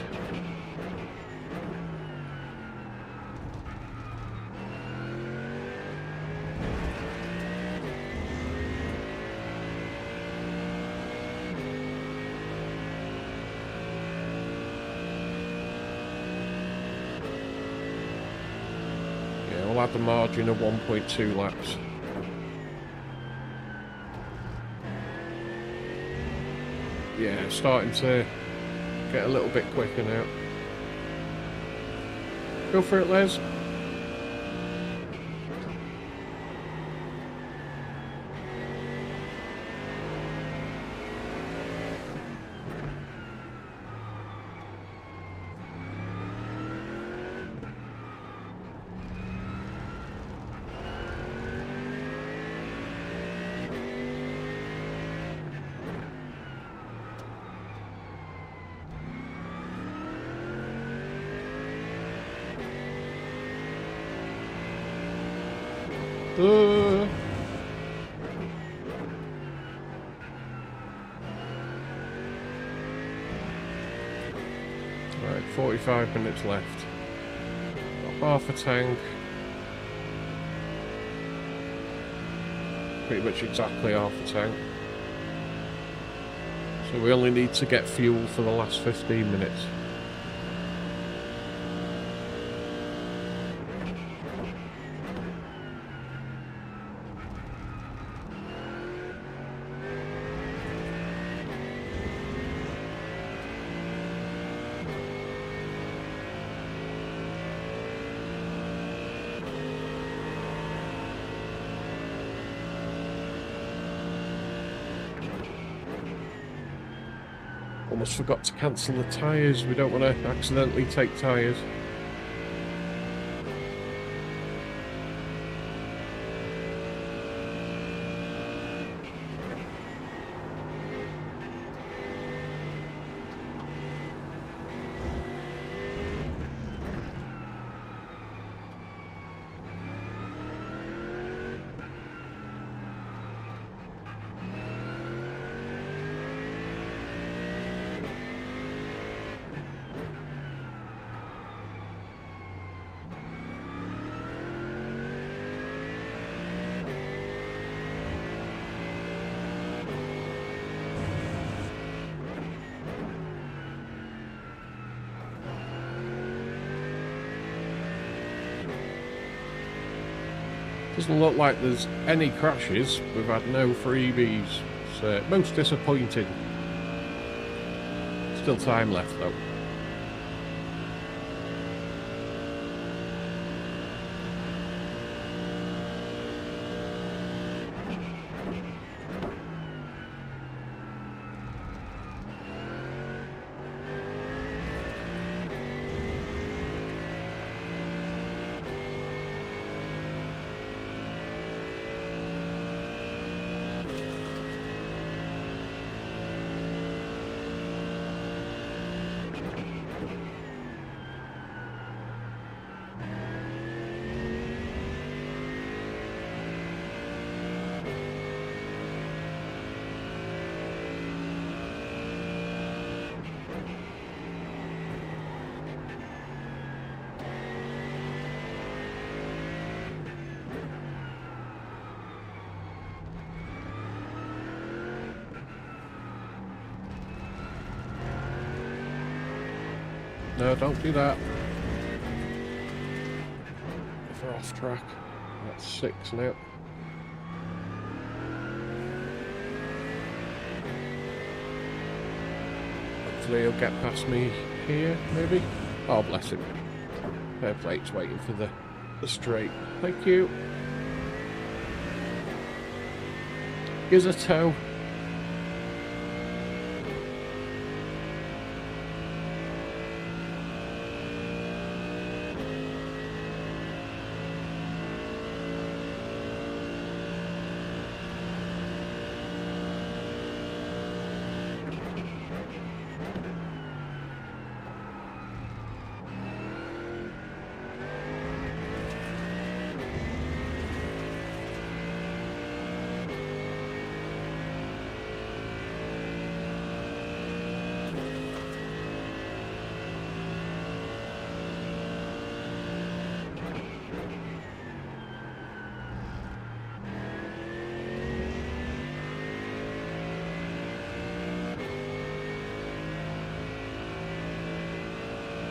We'll have the margin of 1.2 laps. Yeah, starting to get a little bit quicker now. Go for it, Les. Right, 45 minutes left. Got half a tank. Pretty much exactly half a tank. So we only need to get fuel for the last 15 minutes. Almost forgot to cancel the tyres. We don't want to accidentally take tyres. Doesn't look like there's any crashes. We've had no freebies. It's most disappointing. Still time left though. No, don't do that. If we're off track. That's 6 now. Hopefully he'll get past me here, maybe. Oh, bless him. Fair plate's waiting for the straight. Thank you. Here's a toe.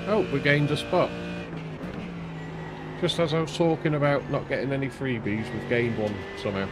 Oh, we gained a spot. Just as I was talking about not getting any freebies, we've gained one somehow.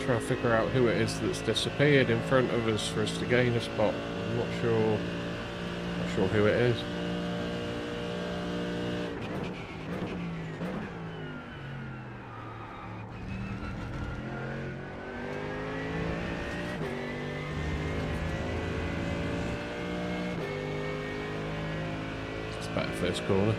Trying to figure out who it is that's disappeared in front of us for us to gain a spot. I'm not sure who it is. It's better first corner.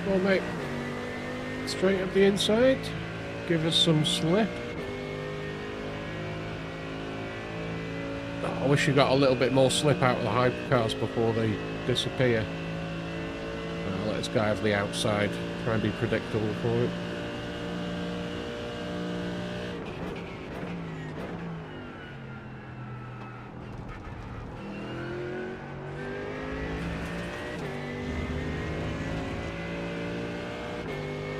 Well, mate, straight up the inside, give us some slip. Oh, I wish you got a little bit more slip out of the hypercars before they disappear. Let this guy have the outside, try and be predictable for it.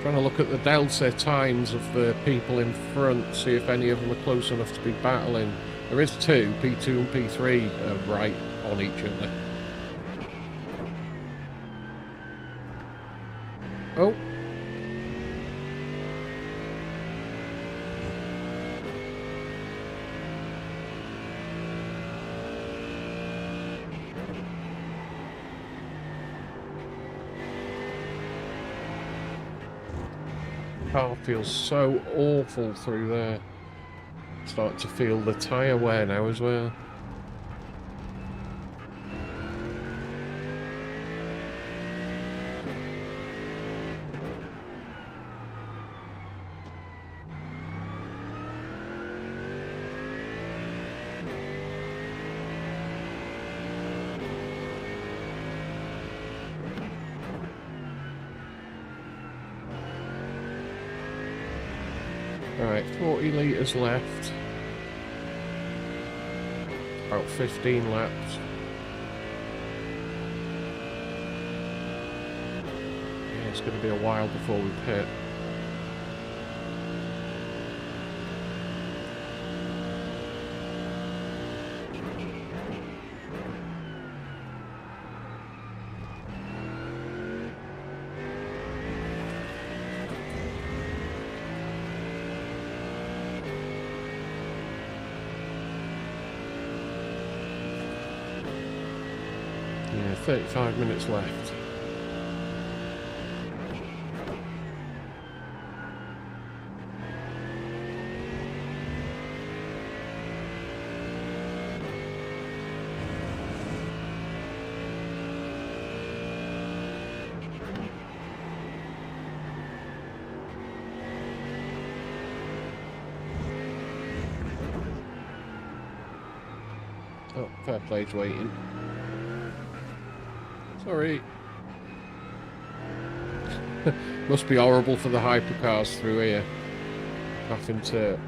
Trying to look at the delta times of the people in front, see if any of them are close enough to be battling. There is two, P2 and P3 are right on each other. Oh. Car feels so awful through there. Starting to feel the tyre wear now as well. Right, 40 litres left. About 15 laps. Yeah, it's going to be a while before we pit. Yeah, 35 minutes left. Oh, fair play's waiting. Sorry. Must be horrible for the hypercars through here. Having to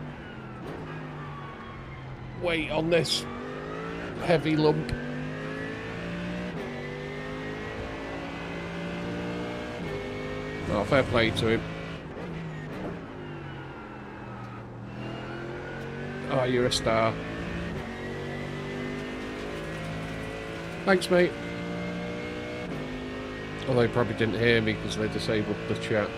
wait on this heavy lump. Oh, fair play to him. Oh, you're a star. Thanks, mate. Although they probably didn't hear me because they disabled the chat.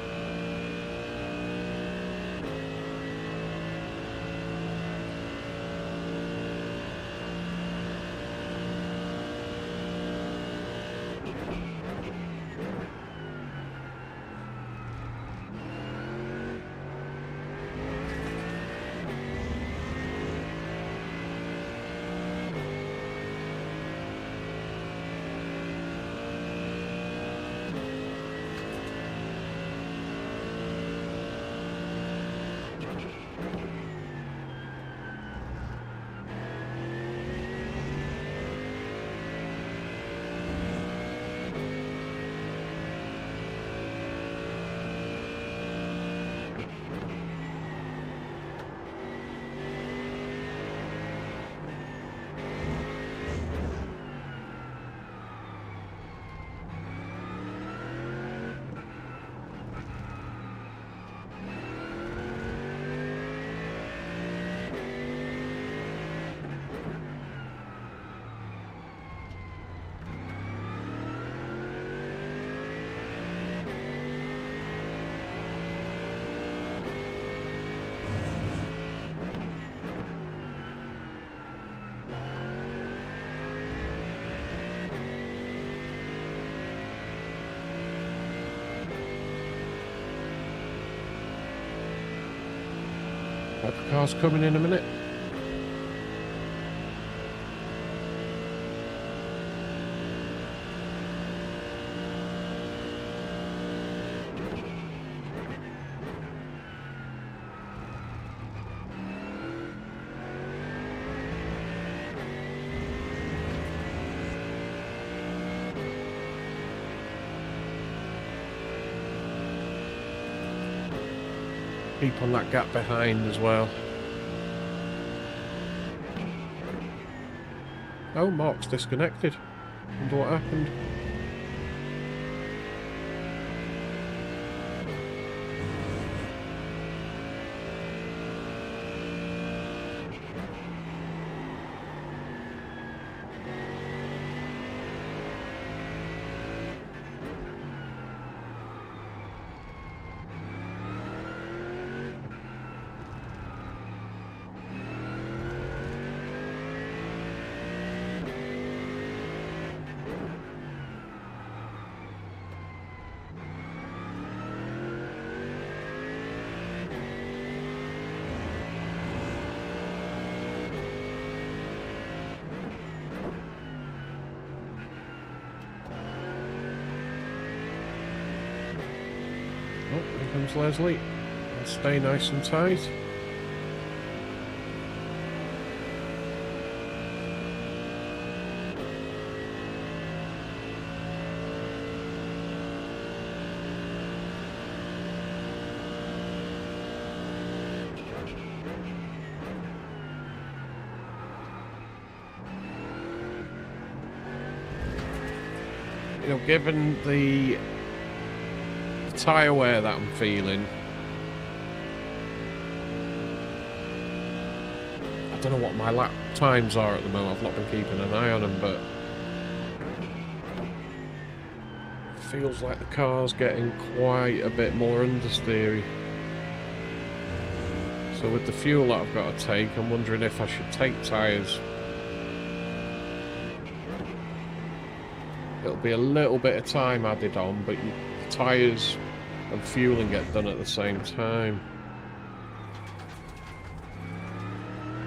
Car's coming in a minute. Keep on that gap behind as well. Oh, Mark's disconnected. Wonder what happened. Oh, here comes Leslie. I'll stay nice and tight. You know, given the tyre wear that I'm feeling, I don't know what my lap times are at the moment. I've not been keeping an eye on them, but it feels like the car's getting quite a bit more understeery. So with the fuel that I've got to take, I'm wondering if I should take tyres. It'll be a little bit of time added on, but tyres and fueling get done at the same time.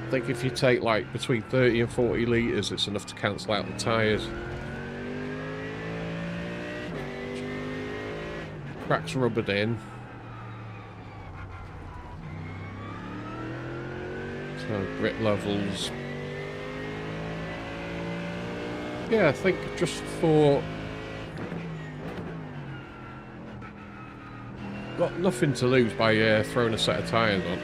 I think if you take like between 30 and 40 litres, it's enough to cancel out the tyres. Cracks rubbered in. So grit levels. Yeah, I think just for... got nothing to lose by throwing a set of tyres on.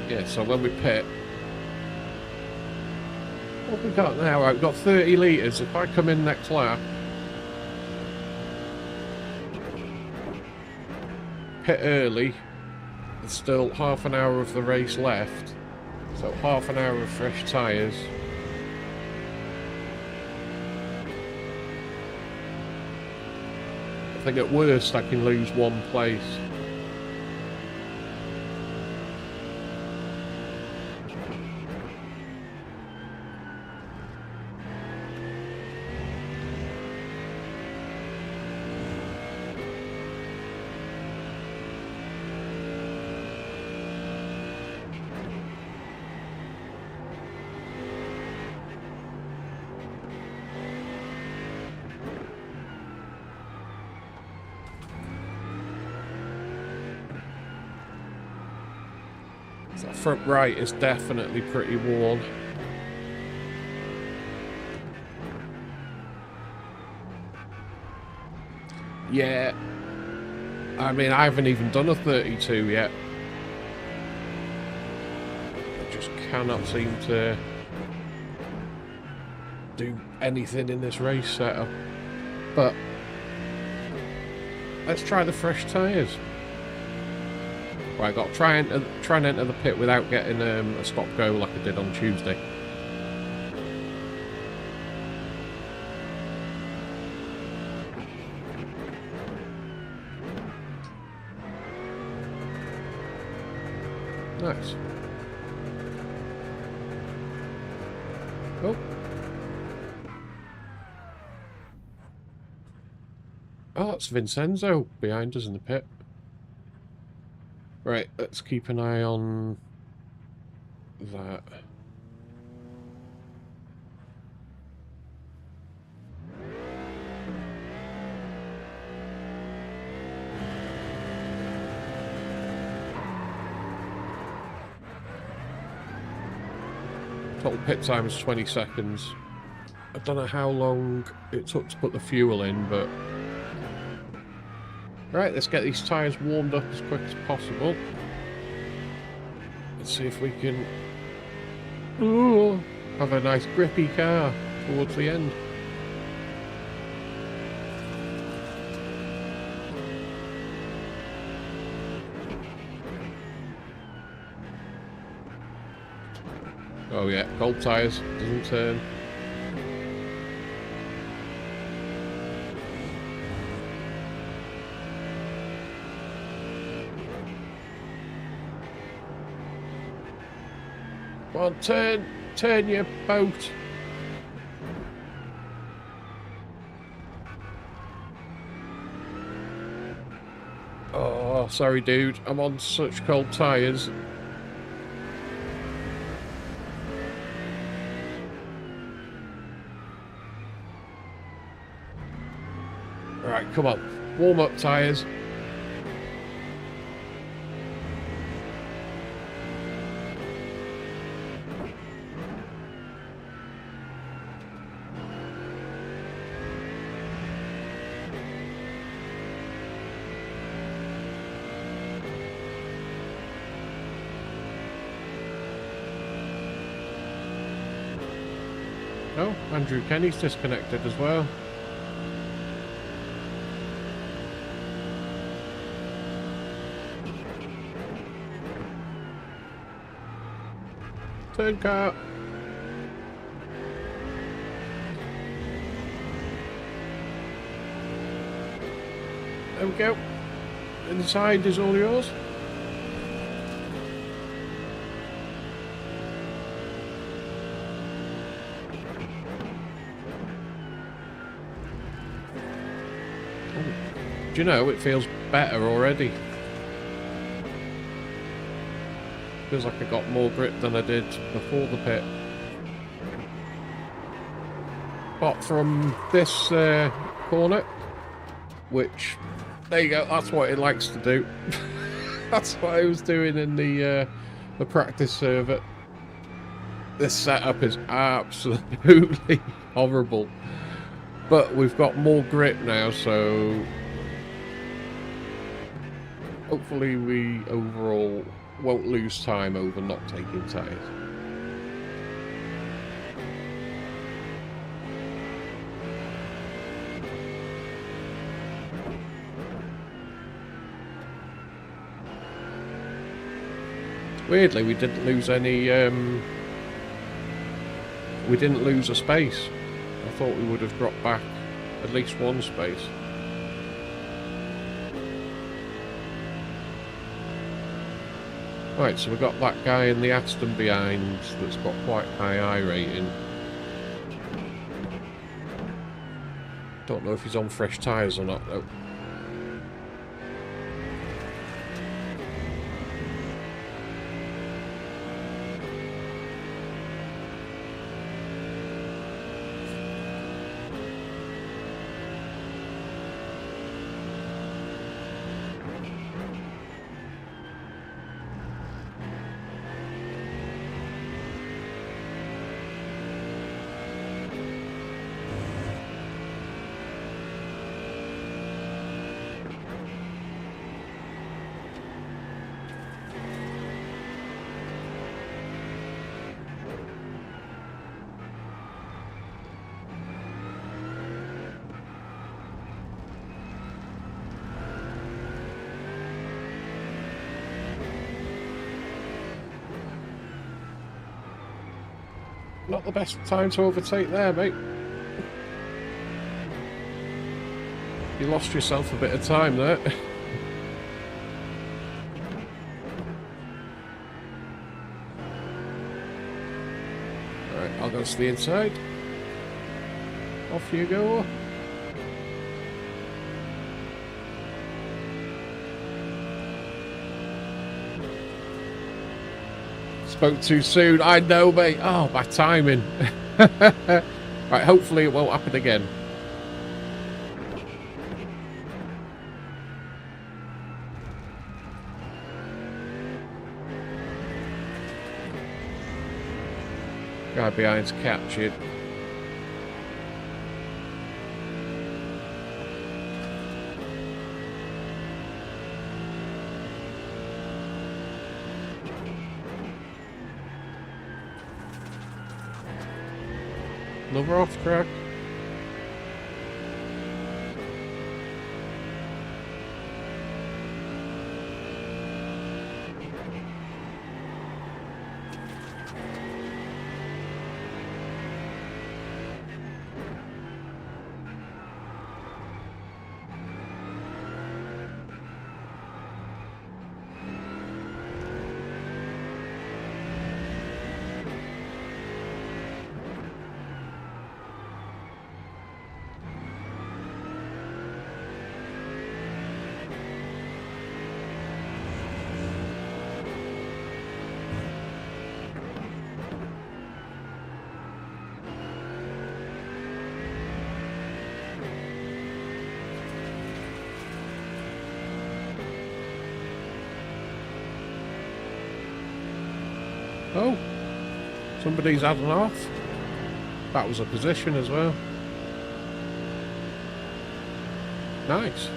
Yeah, so when we pit... what have we got now? Right, we've got 30 litres. If I come in next lap... pit early, there's still half an hour of the race left, so half an hour of fresh tyres. I think at worst I can lose one place. That front right is definitely pretty worn. Yeah, I mean, I haven't even done a 32 yet. I just cannot seem to do anything in this race setup. But let's try the fresh tyres. Right, I've got to try and enter the pit without getting a stop-go like I did on Tuesday. Nice. Oh. Oh, that's Vincenzo behind us in the pit. Right, let's keep an eye on that. Total pit time is 20 seconds. I don't know how long it took to put the fuel in, but... Right, let's get these tyres warmed up as quick as possible. Let's see if we can have a nice grippy car towards the end. Oh yeah, cold tyres, doesn't turn. Come on, turn your boat. Oh, sorry dude, I'm on such cold tyres. Right, come on, warm up tyres. Oh, Andrew Kenny's disconnected as well. Turn car. There we go. Inside is all yours. Do you know, it feels better already. Feels like I got more grip than I did before the pit. Apart from this corner, which, there you go, that's what it likes to do. That's what I was doing in the practice server. This setup is absolutely horrible. But we've got more grip now, so hopefully we overall won't lose time over not taking tyres. Weirdly, we didn't lose any, we didn't lose a space. I thought we would have dropped back at least one space. Right, so we've got that guy in the Aston behind that's got quite high I rating. Don't know if he's on fresh tyres or not though. Not the best time to overtake there, mate. You lost yourself a bit of time there. Alright, I'll go to the inside. Off you go. Spoke too soon. I know, mate. Oh, my timing. Right, hopefully it won't happen again. Guy behind's captured. Another off track. Oh, somebody's had an off. That was a position as well. Nice.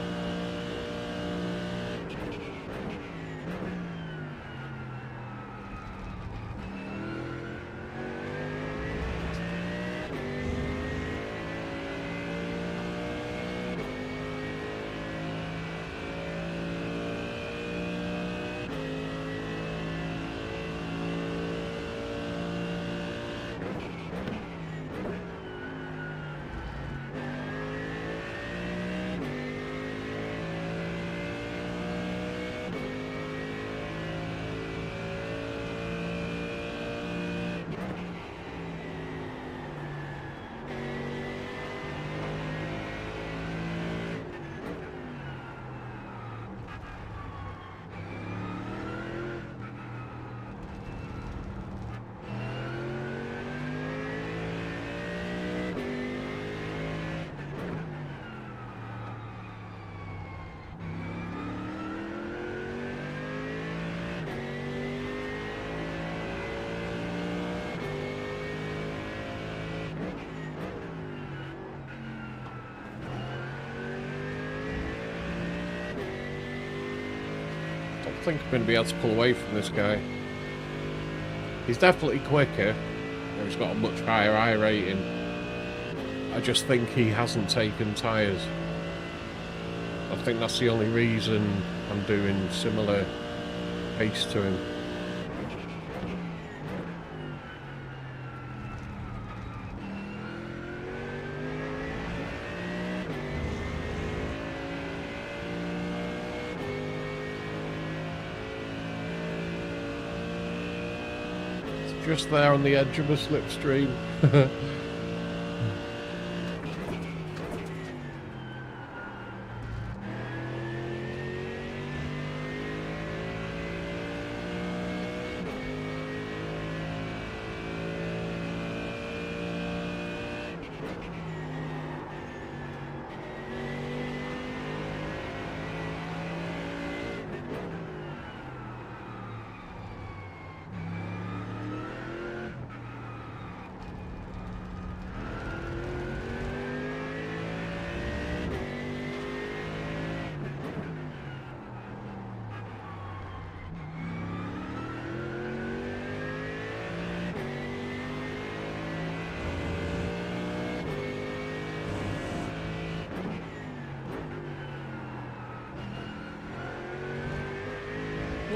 I think I'm going to be able to pull away from this guy. He's definitely quicker. He's got a much higher I rating. I just think he hasn't taken tyres. I think that's the only reason I'm doing similar pace to him. Just there on the edge of a slipstream.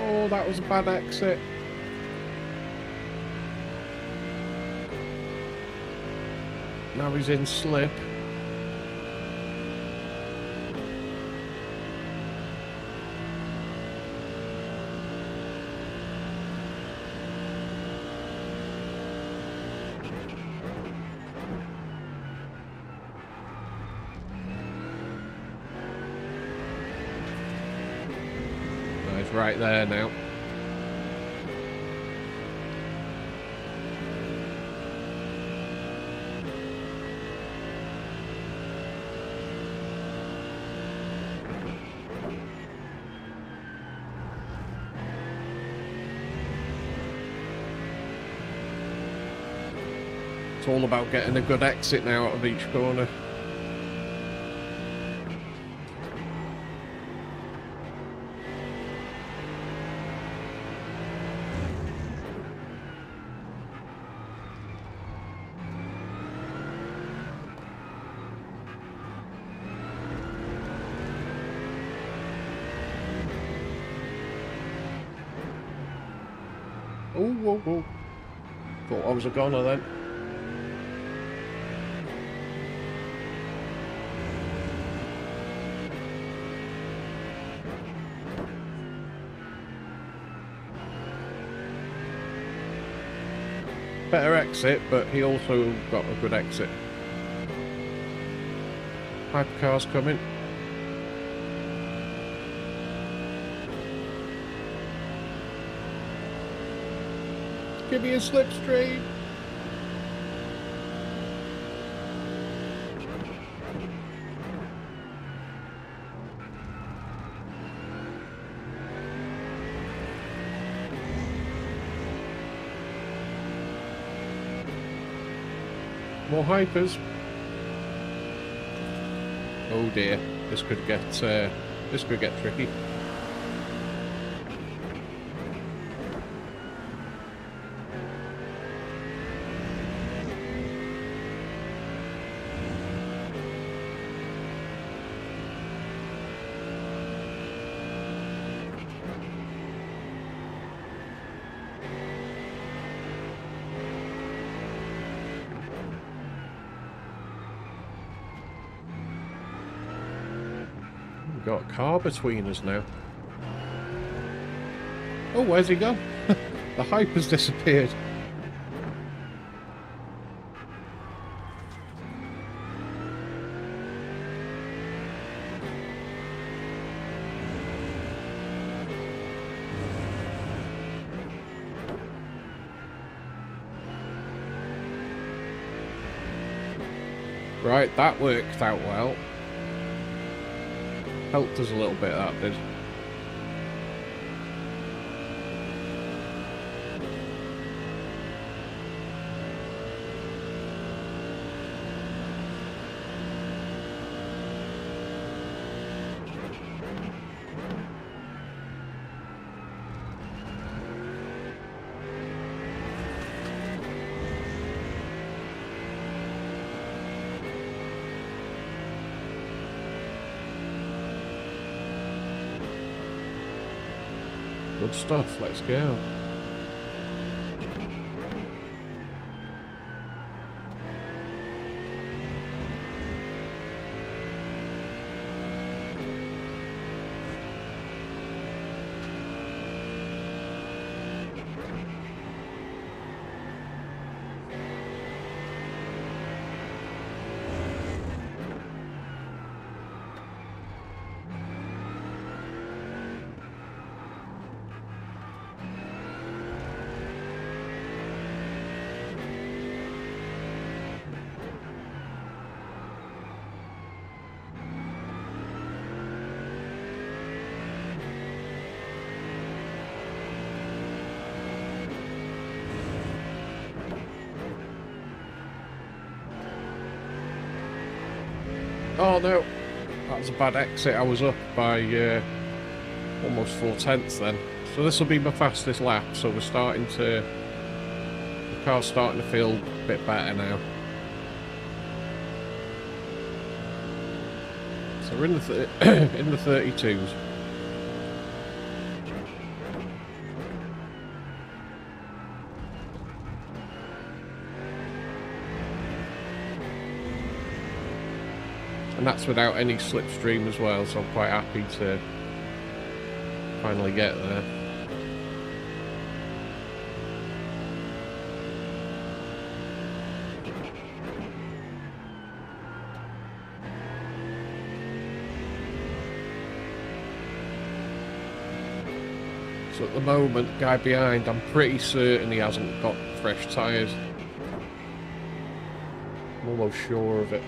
Oh, that was a bad exit. Now he's in slip. Right there now. It's all about getting a good exit now out of each corner. Oh, whoa, whoa. Thought I was a goner then. Better exit, but he also got a good exit. Hypercar's coming. Give me a slipstream. More hypers. Oh dear, this could get tricky. We've got a car between us now. Oh, where's he gone? The hype has disappeared. Right, that worked out well. Helped us a little bit, that did. Good stuff, let's go. Oh no, that was a bad exit. I was up by almost 4/10 then. So this will be my fastest lap. So we're starting to, the car's starting to feel a bit better now. So we're in the in the 32s. And that's without any slipstream as well, so I'm quite happy to finally get there. So at the moment, guy behind, I'm pretty certain he hasn't got fresh tyres. I'm almost sure of it.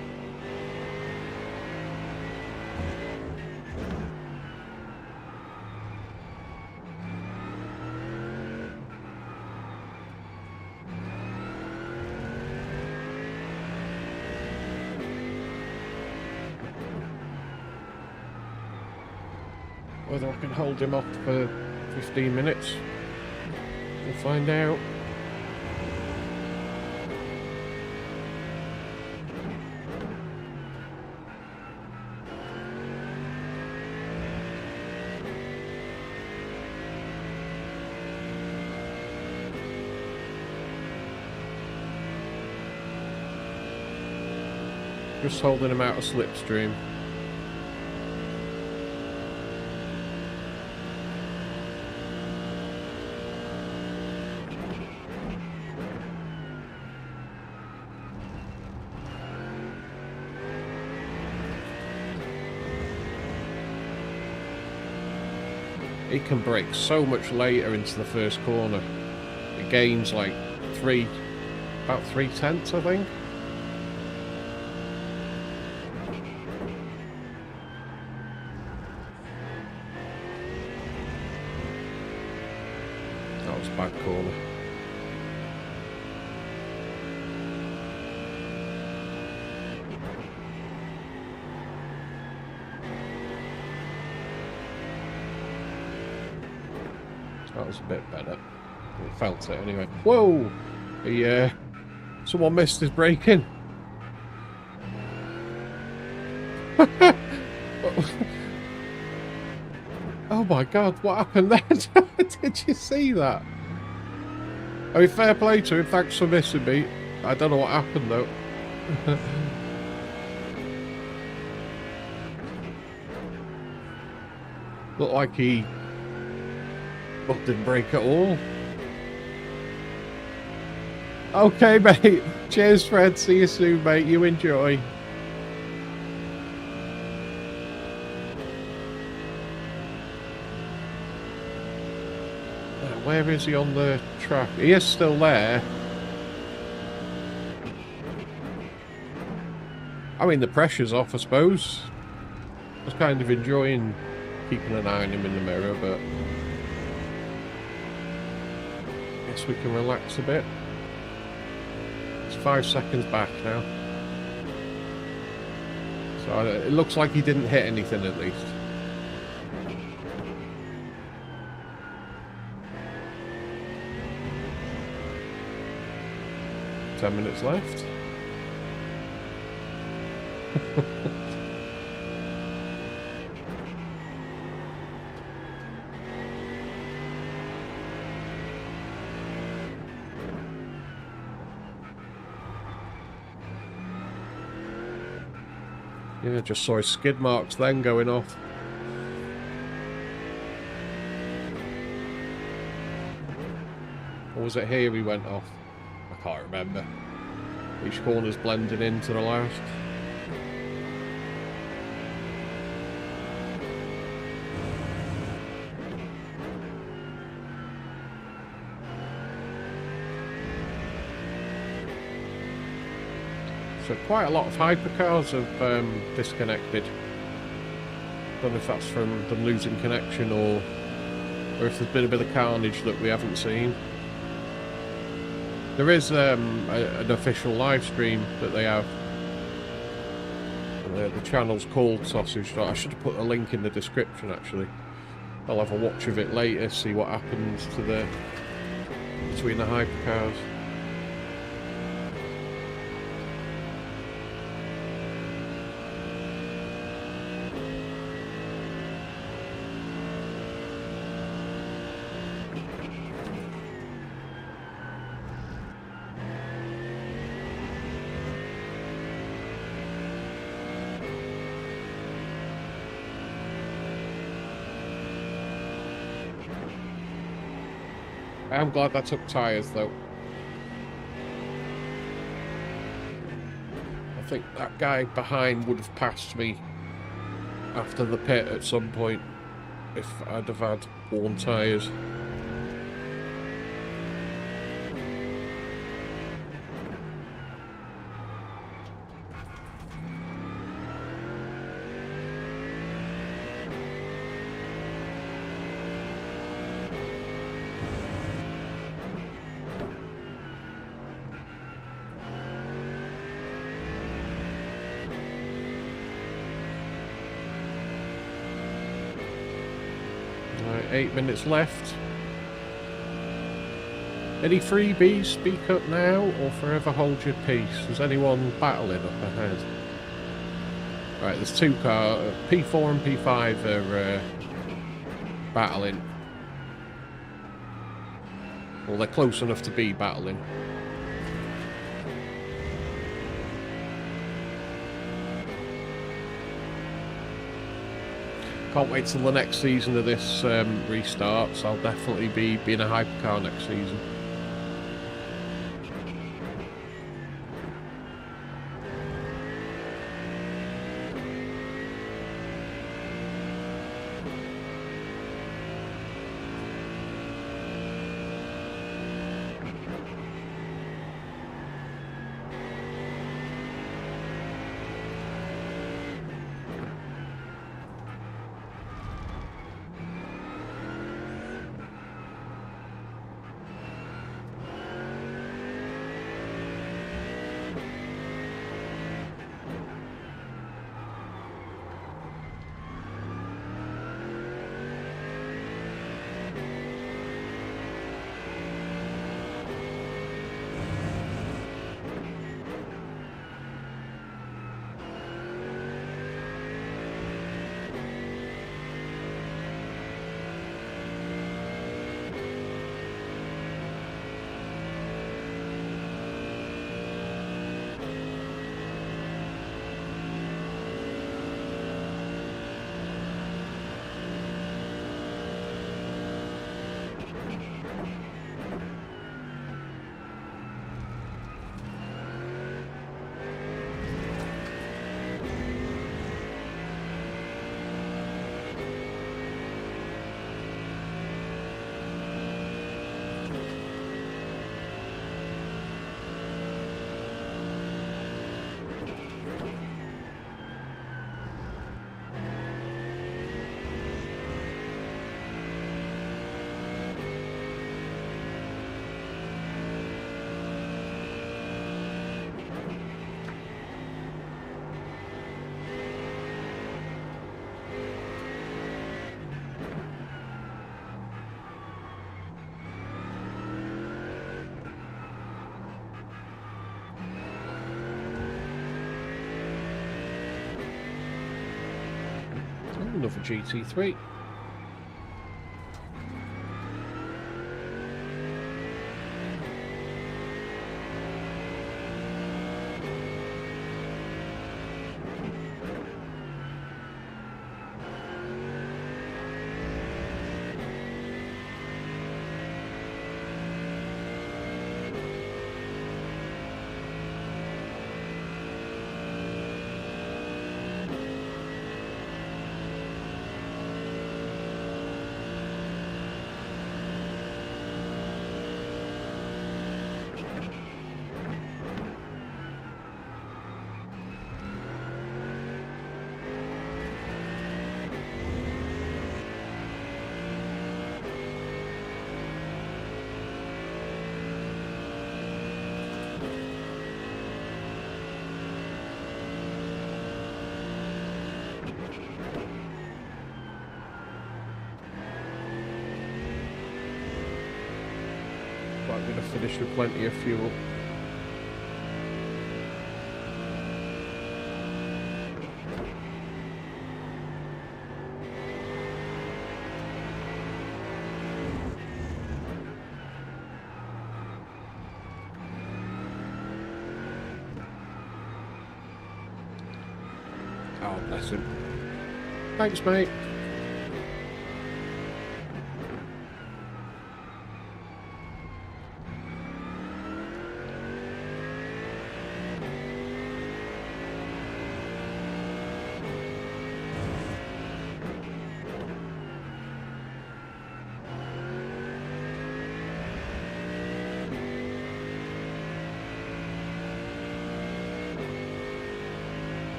Whether I can hold him up for 15 minutes, we'll find out. Just holding him out of slipstream. He can brake so much later into the first corner. It gains like about 3/10, I think. That was a bad corner. That was a bit better. I felt it anyway. Whoa! Someone missed his braking. Oh my god, what happened there? Did you see that? I mean, fair play to him, thanks for missing me. I don't know what happened though. Looked like he didn't brake at all. Okay, mate. Cheers, Fred. See you soon, mate. You enjoy. Where is he on the track? He is still there. I mean, the pressure's off, I suppose. I was kind of enjoying keeping an eye on him in the mirror, but I guess we can relax a bit. It's 5 seconds back now. So it looks like he didn't hit anything at least. Ten minutes left. Yeah, just saw his skid marks then going off. Or was it here he went off? I can't remember. Each corner's blending into the last. So quite a lot of hypercars have disconnected. Don't know if that's from them losing connection or if there's been a bit of carnage that we haven't seen. There is an official live stream that they have. The channel's called Sausage. I should have put a link in the description actually. I'll have a watch of it later, see what happens to between the hypercars. I'm glad I took tyres though. I think that guy behind would have passed me after the pit at some point if I'd have had worn tyres. Right, 8 minutes left. Any freebies? Speak up now or forever hold your peace. Is anyone battling up ahead? Right, there's two cars. P4 and P5 are battling. Well, they're close enough to be battling. Can't wait till the next season of this restarts. I'll definitely be in a hypercar next season. Another GT3. I'm going to finish with plenty of fuel. Oh, bless him. Thanks, mate.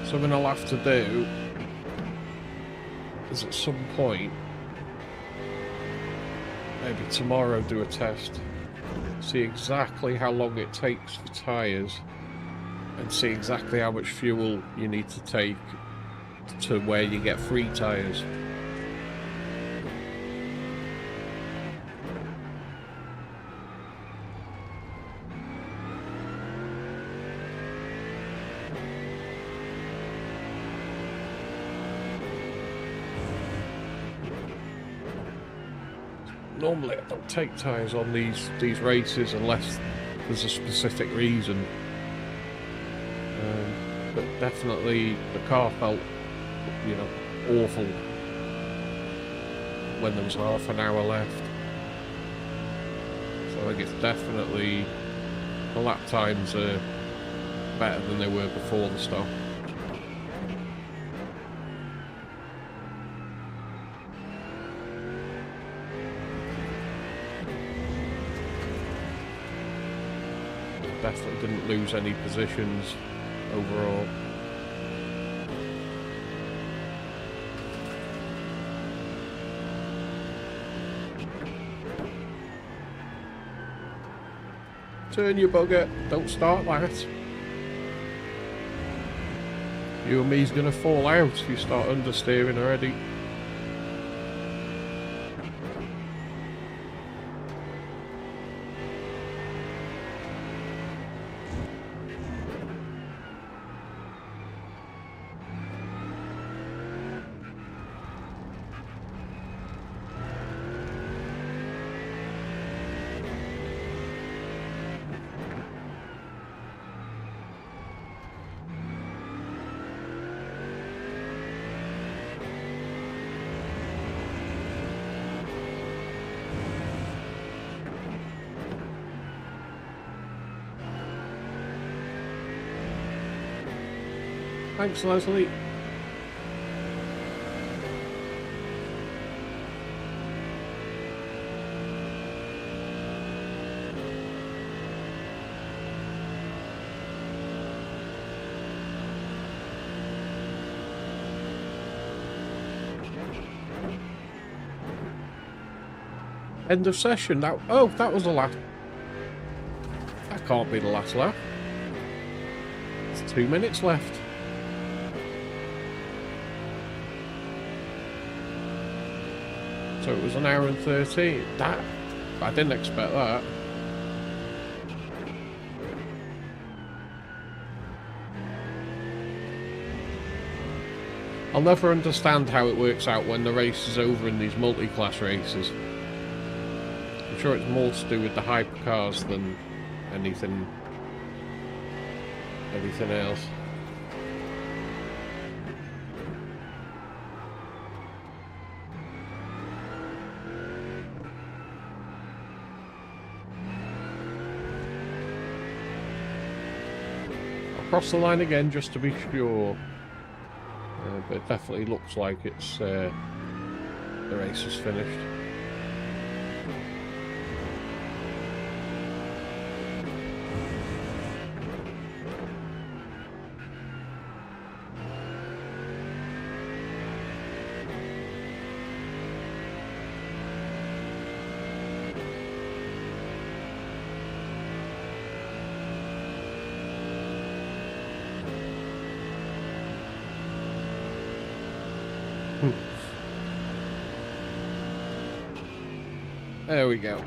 Something I'll have to do is at some point, maybe tomorrow, do a test, see exactly how long it takes for tyres, and see exactly how much fuel you need to take to where you get free tyres. Normally I don't take tyres on these races unless there's a specific reason. But definitely the car felt, you know, awful when there was half an hour left. So I think it's definitely, the lap times are better than they were before the stop. Definitely didn't lose any positions overall. Turn, you bugger. Don't start that. You and me's gonna fall out if you start understeering already. Thanks, Leslie. End of session. Now, oh, that was the last. That can't be the last lap. There's 2 minutes left. So it was an hour and 13. That, I didn't expect that. I'll never understand how it works out when the race is over in these multi-class races. I'm sure it's more to do with the hypercars than anything else. Cross the line again just to be sure, but it definitely looks like it's the race is finished. There we go.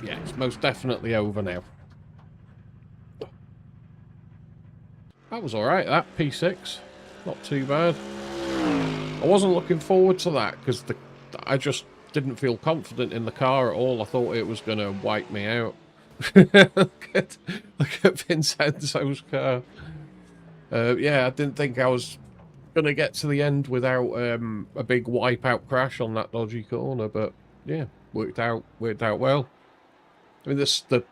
Yeah, it's most definitely over now. That was alright, that P6. Not too bad. I wasn't looking forward to that because I just didn't feel confident in the car at all. I thought it was going to wipe me out. look at Vincenzo's car. Yeah, I didn't think I was going to get to the end without a big wipeout crash on that dodgy corner, but yeah, worked out well. I mean, the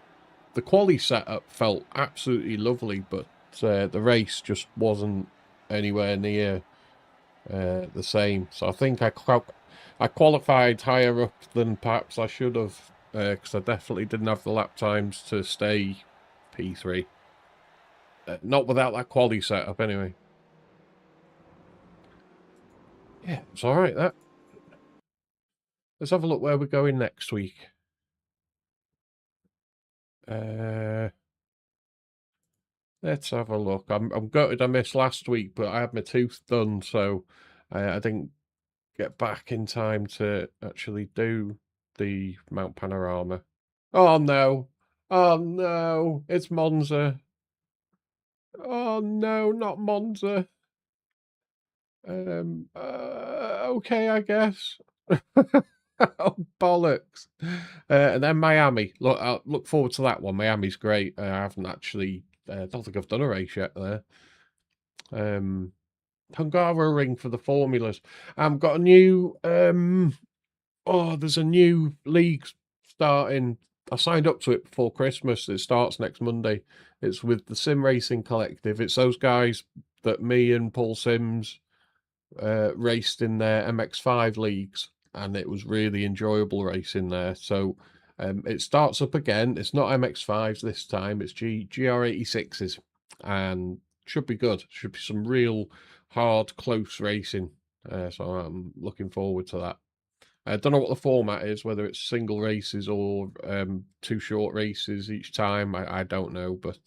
quali setup felt absolutely lovely, but the race just wasn't anywhere near the same. So I think I qualified higher up than perhaps I should have, because I definitely didn't have the lap times to stay P3. Not without that quali setup, anyway. Yeah, it's all right, that. Let's have a look where we're going next week. Let's have a look. I'm gutted I missed last week, but I had my tooth done, so I didn't get back in time to actually do the Mount Panorama. Oh no! Oh no! It's Monza! Oh no, not Monza! Okay, I guess. Oh, bollocks. And then Miami. Look, I look forward to that one. Miami's great. I haven't actually, don't think I've done a race yet there. Hungaroring for the formulas. I've got a new, there's a new league starting. I signed up to it before Christmas. It starts next Monday. It's with the Sim Racing Collective. It's those guys that me and Paul Sims raced in their MX5 leagues, and it was really enjoyable racing there. So it starts up again. It's not MX5s this time, it's GR86s, and should be good. Should be some real hard, close racing. So I'm looking forward to that. I don't know what the format is, whether it's single races or 2 short races each time. I don't know, but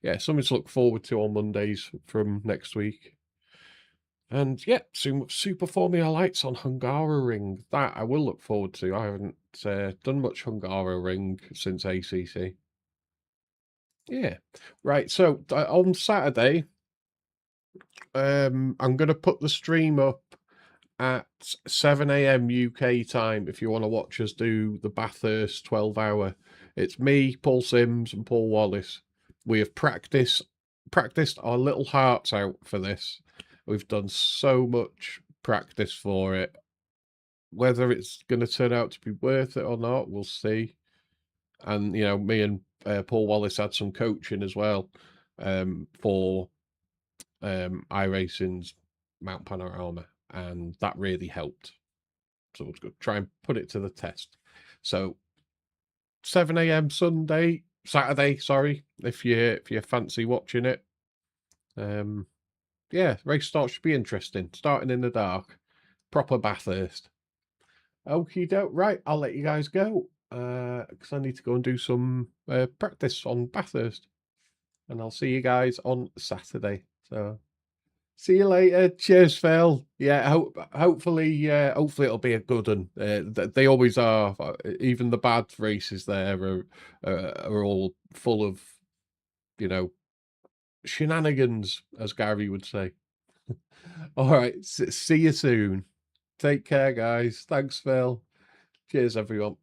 yeah, something to look forward to on Mondays from next week. And yeah, Super Formula Lights on Hungaroring. That I will look forward to. I haven't done much Hungaroring since ACC. Yeah, right. So on Saturday, I'm going to put the stream up at 7 AM UK time if you want to watch us do the Bathurst 12-hour. It's me, Paul Sims, and Paul Wallace. We have practiced our little hearts out for this. We've done so much practice for it. Whether it's going to turn out to be worth it or not, we'll see. And, you know, me and Paul Wallace had some coaching as well for iRacing's Mount Panorama, and that really helped. So we'll try and put it to the test. So 7 AM Saturday, sorry, if you fancy watching it. Yeah, race start should be interesting. Starting in the dark. Proper Bathurst. Okie doke. Right, I'll let you guys go. Because I need to go and do some practice on Bathurst. And I'll see you guys on Saturday. So see you later. Cheers, Phil. Yeah, hopefully it'll be a good one. They always are. Even the bad races there are all full of, you know, shenanigans, as Gary would say. All right, see you soon. Take care, guys. Thanks, Phil. Cheers, everyone.